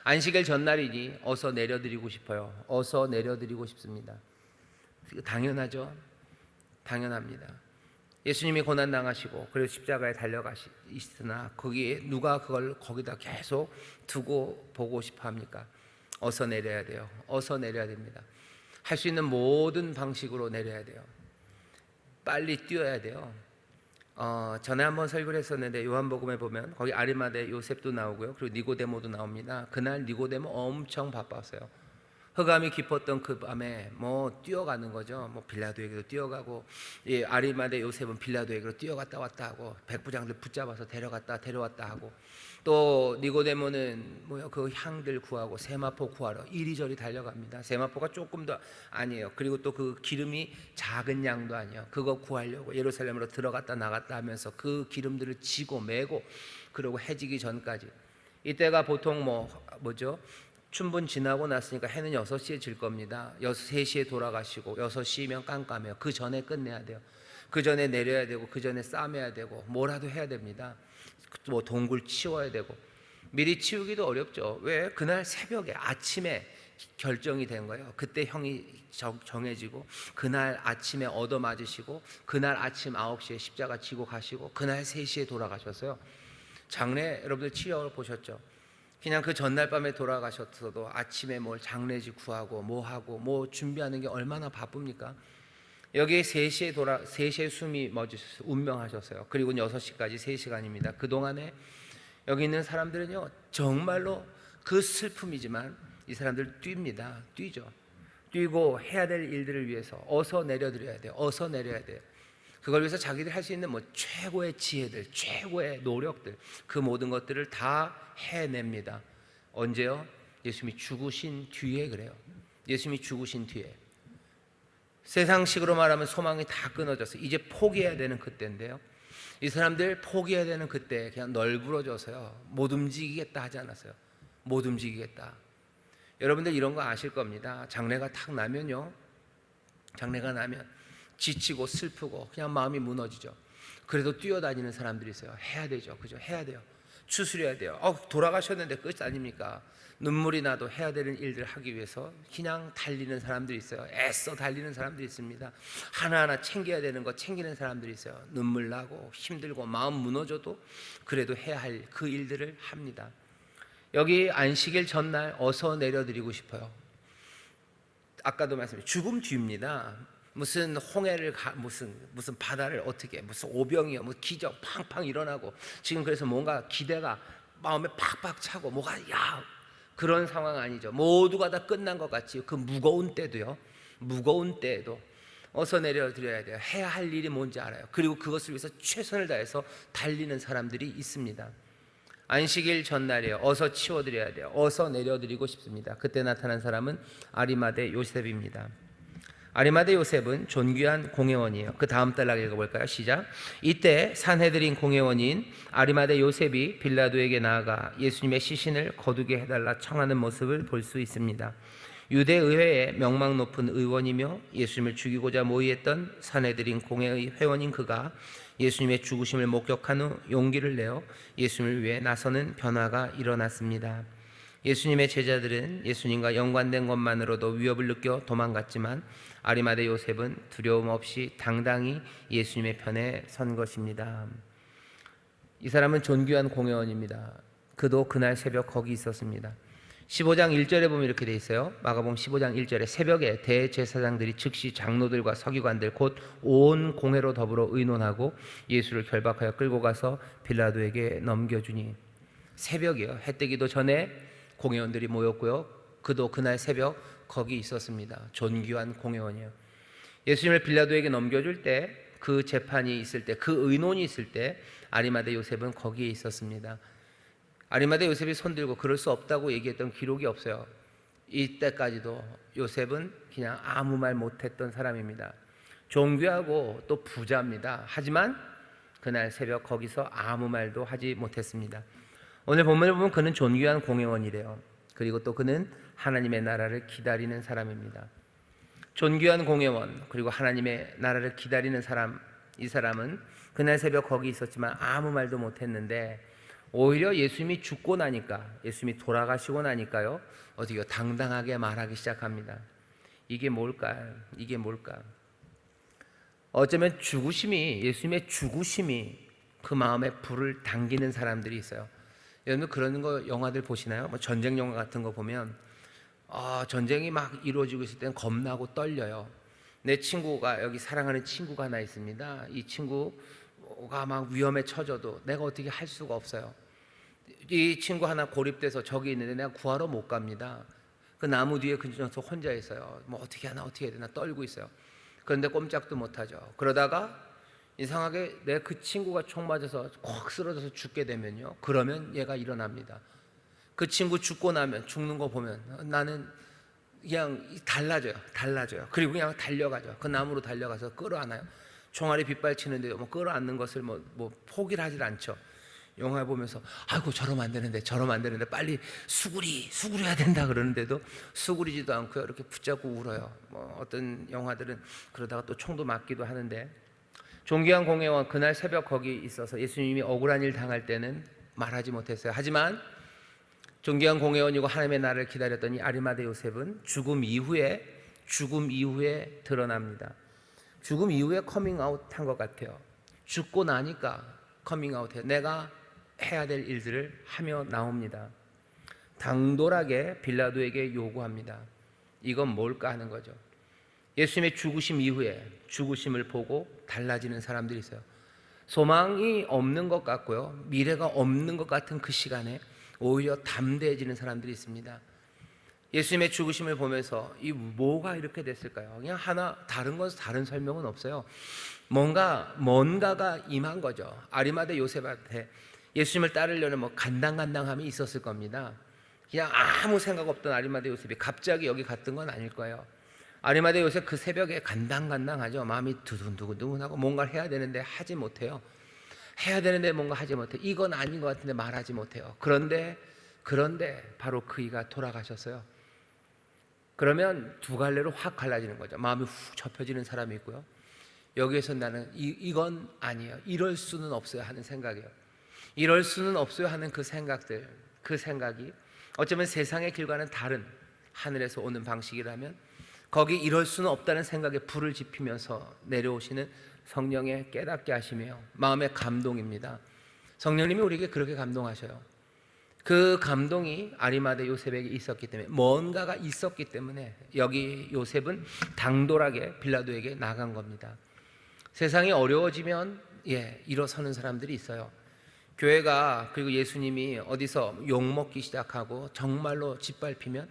안식일 전날이니 어서 내려드리고 싶어요. 어서 내려드리고 싶습니다. 당연하죠. 당연합니다. 예수님이 고난당하시고 그리고 십자가에 달려가시으나 거기에 누가 그걸 거기다 계속 두고 보고 싶어 합니까? 어서 내려야 돼요. 어서 내려야 됩니다. 할 수 있는 모든 방식으로 내려야 돼요. 빨리 뛰어야 돼요. 전에 한번 설교를 했었는데 요한복음에 보면 거기 아리마대 요셉도 나오고요. 그리고 니고데모도 나옵니다. 그날 니고데모 엄청 바빴어요. 흑암이 깊었던 그 밤에 뛰어가는 거죠. 빌라도에게도 뛰어가고, 아리마대 요셉은 빌라도에게로 뛰어갔다 왔다 하고, 백부장들 붙잡아서 데려왔다 하고, 또 니고데모는 그 향들 구하고 세마포 구하러 이리저리 달려갑니다. 세마포가 조금도 아니에요. 그리고 또 그 기름이 작은 양도 아니에요. 그거 구하려고 예루살렘으로 들어갔다 나갔다 하면서 그 기름들을 지고 메고 그러고 해지기 전까지 이때가 보통 뭐죠? 춘분 지나고 났으니까 해는 6시에 질 겁니다. 3시에 돌아가시고 6시면 깜깜해요. 그 전에 끝내야 돼요. 그 전에 내려야 되고 그 전에 싸매야 되고 뭐라도 해야 됩니다. 뭐 동굴 치워야 되고. 미리 치우기도 어렵죠. 왜? 그날 새벽에 아침에 결정이 된 거예요. 그때 형이 정해지고 그날 아침에 얻어맞으시고 그날 아침 9시에 십자가 지고 가시고 그날 3시에 돌아가셨어요. 장례 여러분들 치료 보셨죠? 그냥 그 전날 밤에 돌아가셨어도 아침에 뭘 장례지 구하고 뭐 하고 뭐 준비하는 게 얼마나 바쁩니까? 여기 3시에 숨이 멎으셨어요. 운명하셨어요. 그리고 6시까지 3시간입니다. 그동안에 여기 있는 사람들은요 정말로 그 슬픔이지만 이 사람들 뛰죠. 뛰고 해야 될 일들을 위해서 어서 내려드려야 돼요. 어서 내려야 돼요. 그걸 위해서 자기들이 할 수 있는 최고의 지혜들, 최고의 노력들, 그 모든 것들을 다 해냅니다. 언제요? 예수님이 죽으신 뒤에 그래요. 예수님이 죽으신 뒤에. 세상식으로 말하면 소망이 다 끊어져서 이제 포기해야 되는 그때인데요. 이 사람들 포기해야 되는 그때 그냥 널브러져서요. 못 움직이겠다 하지 않았어요. 못 움직이겠다. 여러분들 이런 거 아실 겁니다. 장례가 탁 나면요. 장례가 나면 지치고 슬프고 그냥 마음이 무너지죠. 그래도 뛰어다니는 사람들이 있어요. 해야 되죠. 그죠? 해야 돼요. 추스려야 돼요. 돌아가셨는데 끝 아닙니까? 눈물이 나도 해야 되는 일들을 하기 위해서 그냥 달리는 사람들이 있어요. 애써 달리는 사람들이 있습니다. 하나하나 챙겨야 되는 거 챙기는 사람들이 있어요. 눈물 나고 힘들고 마음 무너져도 그래도 해야 할 그 일들을 합니다. 여기 안식일 전날 어서 내려드리고 싶어요. 아까도 말씀드렸죠. 죽음 뒤입니다. 무슨 홍해를 무슨 바다를 어떻게 무슨 오병이요, 뭐 기적 팡팡 일어나고 지금 그래서 뭔가 기대가 마음에 팍팍 차고 뭐가 그런 상황 아니죠. 모두가 다 끝난 것 같이 그 무거운 때도요. 무거운 때에도 어서 내려드려야 돼요. 해야 할 일이 뭔지 알아요. 그리고 그것을 위해서 최선을 다해서 달리는 사람들이 있습니다. 안식일 전날이에요. 어서 치워드려야 돼요. 어서 내려드리고 싶습니다. 그때 나타난 사람은 아리마대 요셉입니다. 아리마대 요셉은 존귀한 공회원이에요. 그 다음 단락 읽어볼까요? 시작. 이때 산헤드린 공회원인 아리마대 요셉이 빌라도에게 나아가 예수님의 시신을 거두게 해달라 청하는 모습을 볼 수 있습니다. 유대 의회의 명망 높은 의원이며 예수님을 죽이고자 모의했던 산헤드린 공회의 회원인 그가 예수님의 죽으심을 목격한 후 용기를 내어 예수님을 위해 나서는 변화가 일어났습니다. 예수님의 제자들은 예수님과 연관된 것만으로도 위협을 느껴 도망갔지만 아리마대 요셉은 두려움 없이 당당히 예수님의 편에 선 것입니다. 이 사람은 존귀한 공회원입니다. 그도 그날 새벽 거기 있었습니다. 15장 1절에 보면 이렇게 돼 있어요. 마가복음 15장 1절에 새벽에 대제사장들이 즉시 장로들과 서기관들 곧 온 공회로 더불어 의논하고 예수를 결박하여 끌고 가서 빌라도에게 넘겨주니. 새벽이요. 해 뜨기도 전에 공회원들이 모였고요. 그도 그날 새벽 거기 있었습니다. 존귀한 공회원이요. 예수님을 빌라도에게 넘겨줄 때 그 재판이 있을 때 그 의논이 있을 때 아리마대 요셉은 거기에 있었습니다. 아리마대 요셉이 손들고 그럴 수 없다고 얘기했던 기록이 없어요. 이때까지도 요셉은 그냥 아무 말 못했던 사람입니다. 존귀하고 또 부자입니다. 하지만 그날 새벽 거기서 아무 말도 하지 못했습니다. 오늘 본문을 보면 그는 존귀한 공회원이래요. 그리고 또 그는 하나님의 나라를 기다리는 사람입니다. 존귀한 공회원 그리고 하나님의 나라를 기다리는 사람, 이 사람은 그날 새벽 거기 있었지만 아무 말도 못했는데 오히려 예수님이 죽고 나니까, 예수님이 돌아가시고 나니까요, 어떻게 당당하게 말하기 시작합니다. 이게 뭘까요? 이게 뭘까? 어쩌면 예수님의 죽으심이 그 마음에 불을 당기는 사람들이 있어요. 여러분 그런 거 영화들 보시나요? 전쟁 영화 같은 거 보면 전쟁이 막 이루어지고 있을 때는 겁나고 떨려요. 내 친구가 여기 사랑하는 친구가 하나 있습니다. 이 친구가 막 위험에 처져도 내가 어떻게 할 수가 없어요. 이 친구 하나 고립돼서 저기 있는데 내가 구하러 못 갑니다. 그 나무 뒤에 근처에서 혼자 있어요. 뭐 어떻게 하나 어떻게 해야 되나 떨고 있어요. 그런데 꼼짝도 못하죠. 그러다가 이상하게 내 그 친구가 총 맞아서 콱 쓰러져서 죽게 되면요, 그러면 얘가 일어납니다. 그 친구 죽고 나면 죽는 거 보면 나는 그냥 달라져요. 그리고 그냥 달려가죠. 그 나무로 달려가서 끌어안아요. 총알이 빗발치는데 끌어안는 것을 포기를 하질 않죠. 영화 보면서 아이고 저러면 안 되는데 저러면 안 되는데 빨리 수그려야 된다 그러는데도 수그리지도 않고요. 이렇게 붙잡고 울어요. 뭐 어떤 영화들은 그러다가 또 총도 맞기도 하는데, 존귀한 공회원 그날 새벽 거기 있어서 예수님이 억울한 일 당할 때는 말하지 못했어요. 하지만 존귀한 공회원이고 하나님의 나라를 기다렸던 이 아리마대 요셉은 죽음 이후에 드러납니다. 죽음 이후에 커밍아웃 한 것 같아요. 죽고 나니까 커밍아웃해요. 내가 해야 될 일들을 하며 나옵니다. 당돌하게 빌라도에게 요구합니다. 이건 뭘까 하는 거죠. 예수님의 죽으심 이후에 죽으심을 보고 달라지는 사람들이 있어요. 소망이 없는 것 같고요, 미래가 없는 것 같은 그 시간에 오히려 담대해지는 사람들이 있습니다. 예수님의 죽으심을 보면서 이 뭐가 이렇게 됐을까요? 그냥 하나, 다른 설명은 없어요. 뭔가가 임한 거죠. 아리마대 요셉한테 예수님을 따르려는 간당간당함이 있었을 겁니다. 그냥 아무 생각 없던 아리마대 요셉이 갑자기 여기 갔던 건 아닐 거예요. 아리마대 요셉 그 새벽에 간당간당하죠. 마음이 두근두근하고 뭔가를 해야 되는데 하지 못해요. 해야 되는데 뭔가 하지 못해요. 이건 아닌 것 같은데 말하지 못해요. 그런데 바로 그이가 돌아가셨어요. 그러면 두 갈래로 확 갈라지는 거죠. 마음이 훅 접혀지는 사람이 있고요, 여기에서 나는 이건 아니에요, 이럴 수는 없어요 하는 생각이에요. 이럴 수는 없어요 하는 그 생각이 어쩌면 세상의 길과는 다른 하늘에서 오는 방식이라면, 거기 이럴 수는 없다는 생각에 불을 지피면서 내려오시는 성령의 깨닫게 하시며 마음의 감동입니다. 성령님이 우리에게 그렇게 감동하셔요. 그 감동이 아리마대 요셉에게 있었기 때문에, 뭔가가 있었기 때문에 여기 요셉은 당돌하게 빌라도에게 나간 겁니다. 세상이 어려워지면 일어서는 사람들이 있어요. 교회가, 그리고 예수님이 어디서 욕먹기 시작하고 정말로 짓밟히면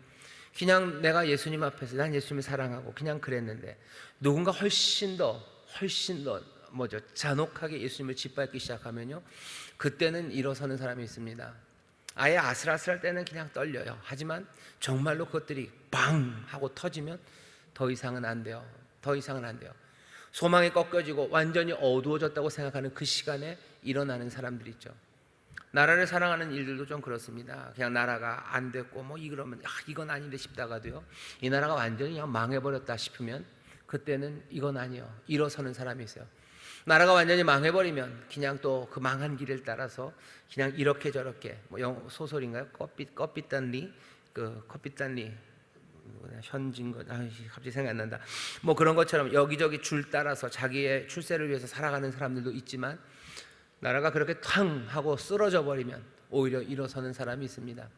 그냥 내가 예수님 앞에서 난 예수님을 사랑하고 그냥 그랬는데, 누군가 훨씬 더 잔혹하게 예수님을 짓밟기 시작하면요, 그때는 일어서는 사람이 있습니다. 아예 아슬아슬할 때는 그냥 떨려요. 하지만 정말로 그것들이 방 하고 터지면 더 이상은 안 돼요. 소망이 꺾여지고 완전히 어두워졌다고 생각하는 그 시간에 일어나는 사람들이 있죠. 나라를 사랑하는 일들도 좀 그렇습니다. 그냥 나라가 안 됐고 이러면 이건 아닌데 싶다가도요, 이 나라가 완전히 그냥 망해버렸다 싶으면 그때는 이건 아니에요, 일어서는 사람이 있어요. 나라가 완전히 망해버리면 그냥 또 그 망한 길을 따라서 그냥 이렇게 저렇게, 소설인가요? 껍빛단리 현진거, 갑자기 생각 안 난다. 그런 것처럼 여기저기 줄 따라서 자기의 출세를 위해서 살아가는 사람들도 있지만, 나라가 그렇게 탕 하고 쓰러져 버리면 오히려 일어서는 사람이 있습니다.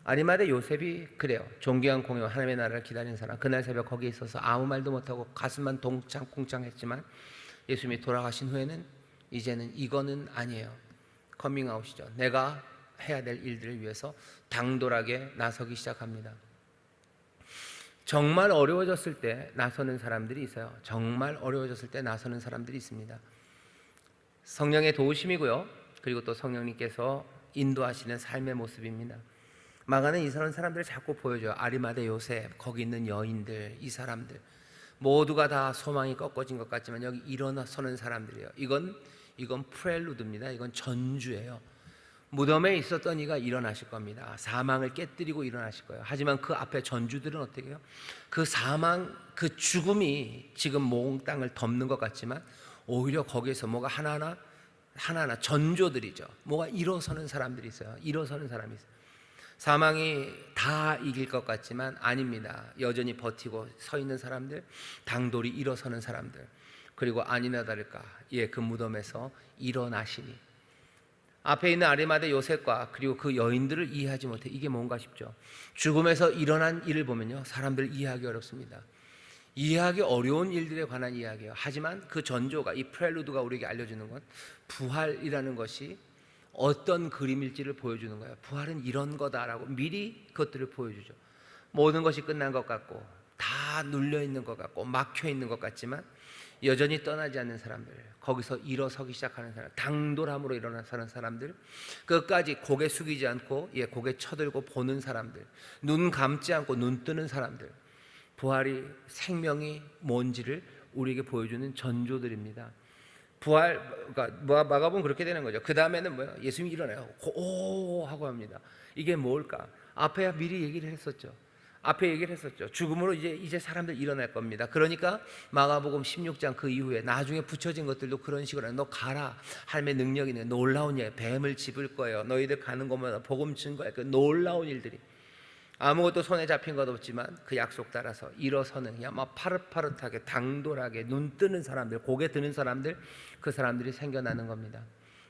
아리마대 요셉이 그래요. 존귀한 공회와 하나님의 나라를 기다리는 사람. 그날 새벽 거기에 있어서 아무 말도 못하고 가슴만 동창콩창했지만, 예수님이 돌아가신 후에는 이제는 이거는 아니에요, 커밍아웃이죠. 내가 해야 될 일들을 위해서 당돌하게 나서기 시작합니다. 정말 어려워졌을 때 나서는 사람들이 있어요. 정말 어려워졌을 때 나서는 사람들이 있습니다. 성령의 도우심이고요, 그리고 또 성령님께서 인도하시는 삶의 모습입니다. 마가는 이런 사람들을 자꾸 보여줘요. 아리마대 요셉, 거기 있는 여인들, 이 사람들 모두가 다 소망이 꺾어진 것 같지만 여기 일어나서는 사람들이에요. 이건 프렐루드입니다. 이건 전주예요. 무덤에 있었던 이가 일어나실 겁니다. 사망을 깨뜨리고 일어나실 거예요. 하지만 그 앞에 전주들은 어떻게 해요? 그 사망, 그 죽음이 지금 몽땅을 덮는 것 같지만 오히려 거기에서 뭐가 하나하나 전조들이죠. 뭐가 일어서는 사람들이 있어요. 일어서는 사람이 있어요. 사망이 다 이길 것 같지만 아닙니다. 여전히 버티고 서 있는 사람들, 당돌이 일어서는 사람들, 그리고 아니나 다를까 그 무덤에서 일어나시니, 앞에 있는 아리마대 요셉과 그리고 그 여인들을 이해하지 못해 이게 뭔가 싶죠. 죽음에서 일어난 일을 보면요, 사람들 이해하기 어렵습니다. 이해하기 어려운 일들에 관한 이야기예요. 하지만 그 전조가, 이 프렐루드가 우리에게 알려주는 건 부활이라는 것이 어떤 그림일지를 보여주는 거예요. 부활은 이런 거다라고 미리 그것들을 보여주죠. 모든 것이 끝난 것 같고 다 눌려있는 것 같고 막혀있는 것 같지만 여전히 떠나지 않는 사람들, 거기서 일어서기 시작하는 사람, 당돌함으로 일어나는 사람들, 끝까지 고개 숙이지 않고 고개 쳐들고 보는 사람들, 눈 감지 않고 눈 뜨는 사람들, 부활이 생명이 뭔지를 우리에게 보여주는 전조들입니다. 부활, 그러니까 마가복음 그렇게 되는 거죠. 그 다음에는 뭐야? 예수님이 일어나요. 오 하고 합니다. 이게 뭘까? 앞에 미리 얘기를 했었죠. 앞에 얘기를 했었죠. 죽음으로 이제 사람들 일어날 겁니다. 그러니까 마가복음 16장 그 이후에 나중에 붙여진 것들도 그런 식으로 해요. 너 가라. 하나님의 능력이 있는 놀라운 일, 뱀을 집을 거예요. 너희들 가는 것마다 복음 증거할 그 놀라운 일들이. 아무것도 손에 잡힌 것 없지만 그 약속 따라서 일어서는 그냥 막 파릇파릇하게 당돌하게 눈 뜨는 사람들, 고개 드는 사람들, 그 사람들이 생겨나는 겁니다.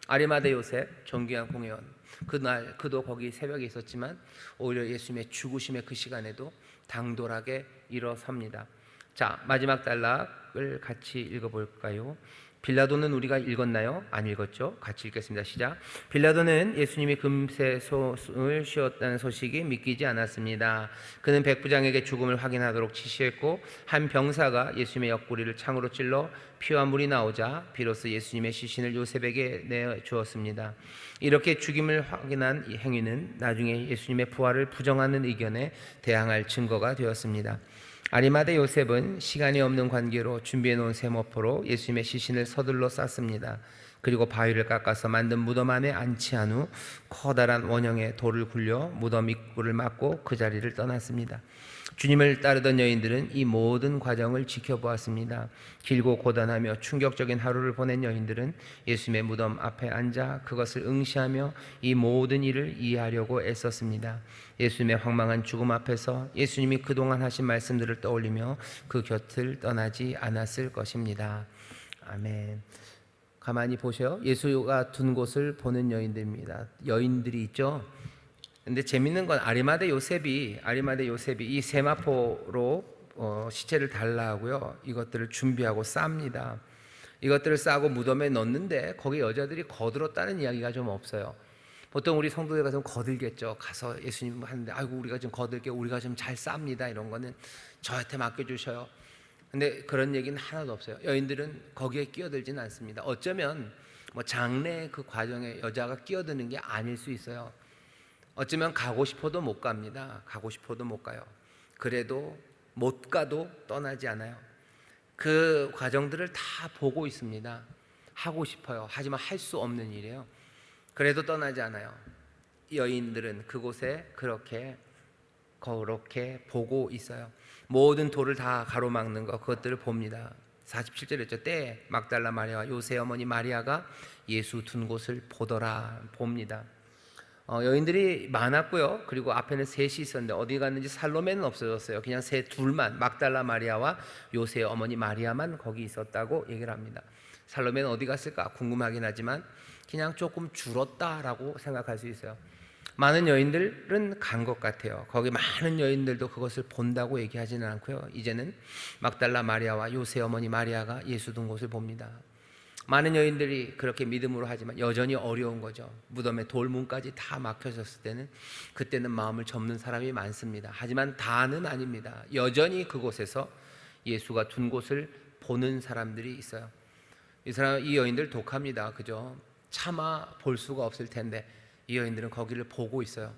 아리마대 요셉, 정귀한 공회원, 그날 그도 거기 새벽에 있었지만 오히려 예수님의 죽으심의 그 시간에도 당돌하게 일어섭니다. 자, 마지막 단락을 같이 읽어볼까요? 빌라도는 우리가 읽었나요? 안 읽었죠? 같이 읽겠습니다. 시작. 빌라도는 예수님이 금세 숨을 쉬었다는 소식이 믿기지 않았습니다. 그는 백부장에게 죽음을 확인하도록 지시했고 한 병사가 예수님의 옆구리를 창으로 찔러 피와 물이 나오자 비로소 예수님의 시신을 요셉에게 내주었습니다. 이렇게 죽임을 확인한 이 행위는 나중에 예수님의 부활을 부정하는 의견에 대항할 증거가 되었습니다. 아리마대 요셉은 시간이 없는 관계로 준비해 놓은 세모포로 예수님의 시신을 서둘러 쌌습니다. 그리고 바위를 깎아서 만든 무덤 안에 안치한 후 커다란 원형의 돌을 굴려 무덤 입구를 막고 그 자리를 떠났습니다. 주님을 따르던 여인들은 이 모든 과정을 지켜보았습니다. 길고 고단하며 충격적인 하루를 보낸 여인들은 예수님의 무덤 앞에 앉아 그것을 응시하며 이 모든 일을 이해하려고 애썼습니다. 예수님의 황망한 죽음 앞에서 예수님이 그동안 하신 말씀들을 떠올리며 그 곁을 떠나지 않았을 것입니다. 아멘. 가만히 보세요. 예수가 둔 곳을 보는 여인들입니다. 여인들이 있죠. 근데 재밌는 건 아리마대 요셉이 이 세마포로 시체를 달라고요. 이것들을 준비하고 쌉니다. 이것들을 싸고 무덤에 넣는데 거기 여자들이 거들었다는 이야기가 좀 없어요. 보통 우리 성도들 가서 거들겠죠. 가서 예수님 하는데 아이고 우리가 좀 거들게 우리가 좀 잘 쌉니다. 이런 거는 저한테 맡겨주셔요. 근데 그런 얘기는 하나도 없어요. 여인들은 거기에 끼어들지는 않습니다. 어쩌면 뭐 장례 그 과정에 여자가 끼어드는 게 아닐 수 있어요. 어쩌면 가고 싶어도 못 갑니다. 가고 싶어도 못 가요. 그래도 못 가도 떠나지 않아요. 그 과정들을 다 보고 있습니다. 하고 싶어요. 하지만 할 수 없는 일이에요. 그래도 떠나지 않아요. 여인들은 그곳에 그렇게 보고 있어요. 모든 돌을 다 가로막는 것 그것들을 봅니다. 47절에 있죠. 때에 막달라 마리아와 요새 어머니 마리아가 예수 둔 곳을 봅니다. 여인들이 많았고요. 그리고 앞에는 셋이 있었는데 어디 갔는지 살로메는 없어졌어요. 그냥 둘만 막달라 마리아와 요새 어머니 마리아만 거기 있었다고 얘기를 합니다. 살로메는 어디 갔을까 궁금하긴 하지만 그냥 조금 줄었다라고 생각할 수 있어요. 많은 여인들은 간 것 같아요. 거기 많은 여인들도 그것을 본다고 얘기하지는 않고요. 이제는 막달라 마리아와 요새 어머니 마리아가 예수 둔 곳을 봅니다. 많은 여인들이 그렇게 믿음으로 하지만 여전히 어려운 거죠. 무덤에 돌문까지 다 막혀졌을 때는 그때는 마음을 접는 사람이 많습니다. 하지만 다는 아닙니다. 여전히 그곳에서 예수가 둔 곳을 보는 사람들이 있어요. 이 여인들 독합니다. 그죠? 차마 볼 수가 없을 텐데 이 여인들은 거기를 보고 있어요.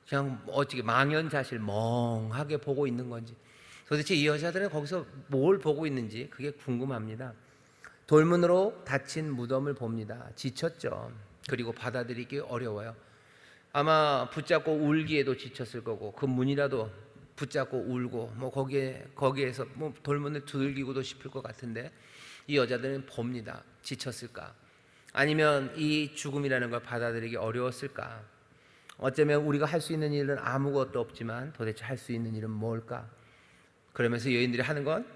그냥 어떻게 망연자실 멍하게 보고 있는 건지 도대체 이 여자들은 거기서 뭘 보고 있는지 그게 궁금합니다. 돌문으로 닫힌 무덤을 봅니다. 지쳤죠. 그리고 받아들이기 어려워요. 아마 붙잡고 울기에도 지쳤을 거고 그 문이라도 붙잡고 울고 뭐 거기에서 뭐 돌문을 두들기고도 싶을 것 같은데 이 여자들은 봅니다. 지쳤을까? 아니면 이 죽음이라는 걸 받아들이기 어려웠을까? 어쩌면 우리가 할 수 있는 일은 아무것도 없지만 도대체 할 수 있는 일은 뭘까? 그러면서 여인들이 하는 건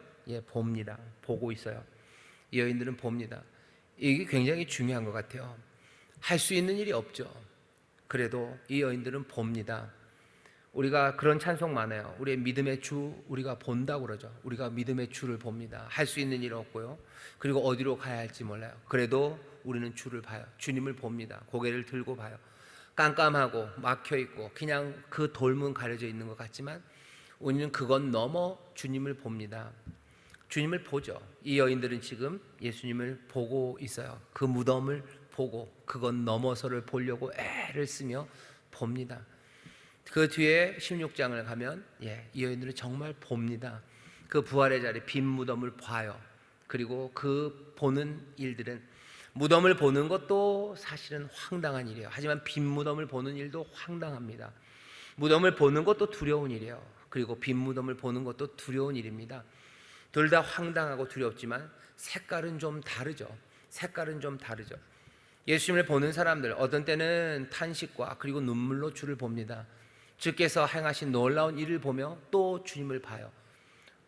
봅니다. 보고 있어요. 이 여인들은 봅니다. 이게 굉장히 중요한 것 같아요. 할 수 있는 일이 없죠. 그래도 이 여인들은 봅니다. 우리가 그런 찬송 많아요. 우리의 믿음의 주 우리가 본다고 그러죠. 우리가 믿음의 주를 봅니다. 할 수 있는 일 없고요. 그리고 어디로 가야 할지 몰라요. 그래도 우리는 주를 봐요. 주님을 봅니다. 고개를 들고 봐요. 깜깜하고 막혀있고 그냥 그 돌문 가려져 있는 것 같지만 우리는 그건 넘어 주님을 봅니다. 주님을 보죠. 이 여인들은 지금 예수님을 보고 있어요. 그 무덤을 보고 그건 넘어서를 보려고 애를 쓰며 봅니다. 그 뒤에 16장을 가면 이 여인들은 정말 봅니다. 그 부활의 자리 빈 무덤을 봐요. 그리고 그 보는 일들은, 무덤을 보는 것도 사실은 황당한 일이에요. 하지만 빈 무덤을 보는 일도 황당합니다. 무덤을 보는 것도 두려운 일이에요. 그리고 빈 무덤을 보는 것도 두려운 일입니다. 둘 다 황당하고 두렵지만 색깔은 좀 다르죠. 색깔은 좀 다르죠. 예수님을 보는 사람들, 어떤 때는 탄식과 그리고 눈물로 주를 봅니다. 주께서 행하신 놀라운 일을 보며 또 주님을 봐요.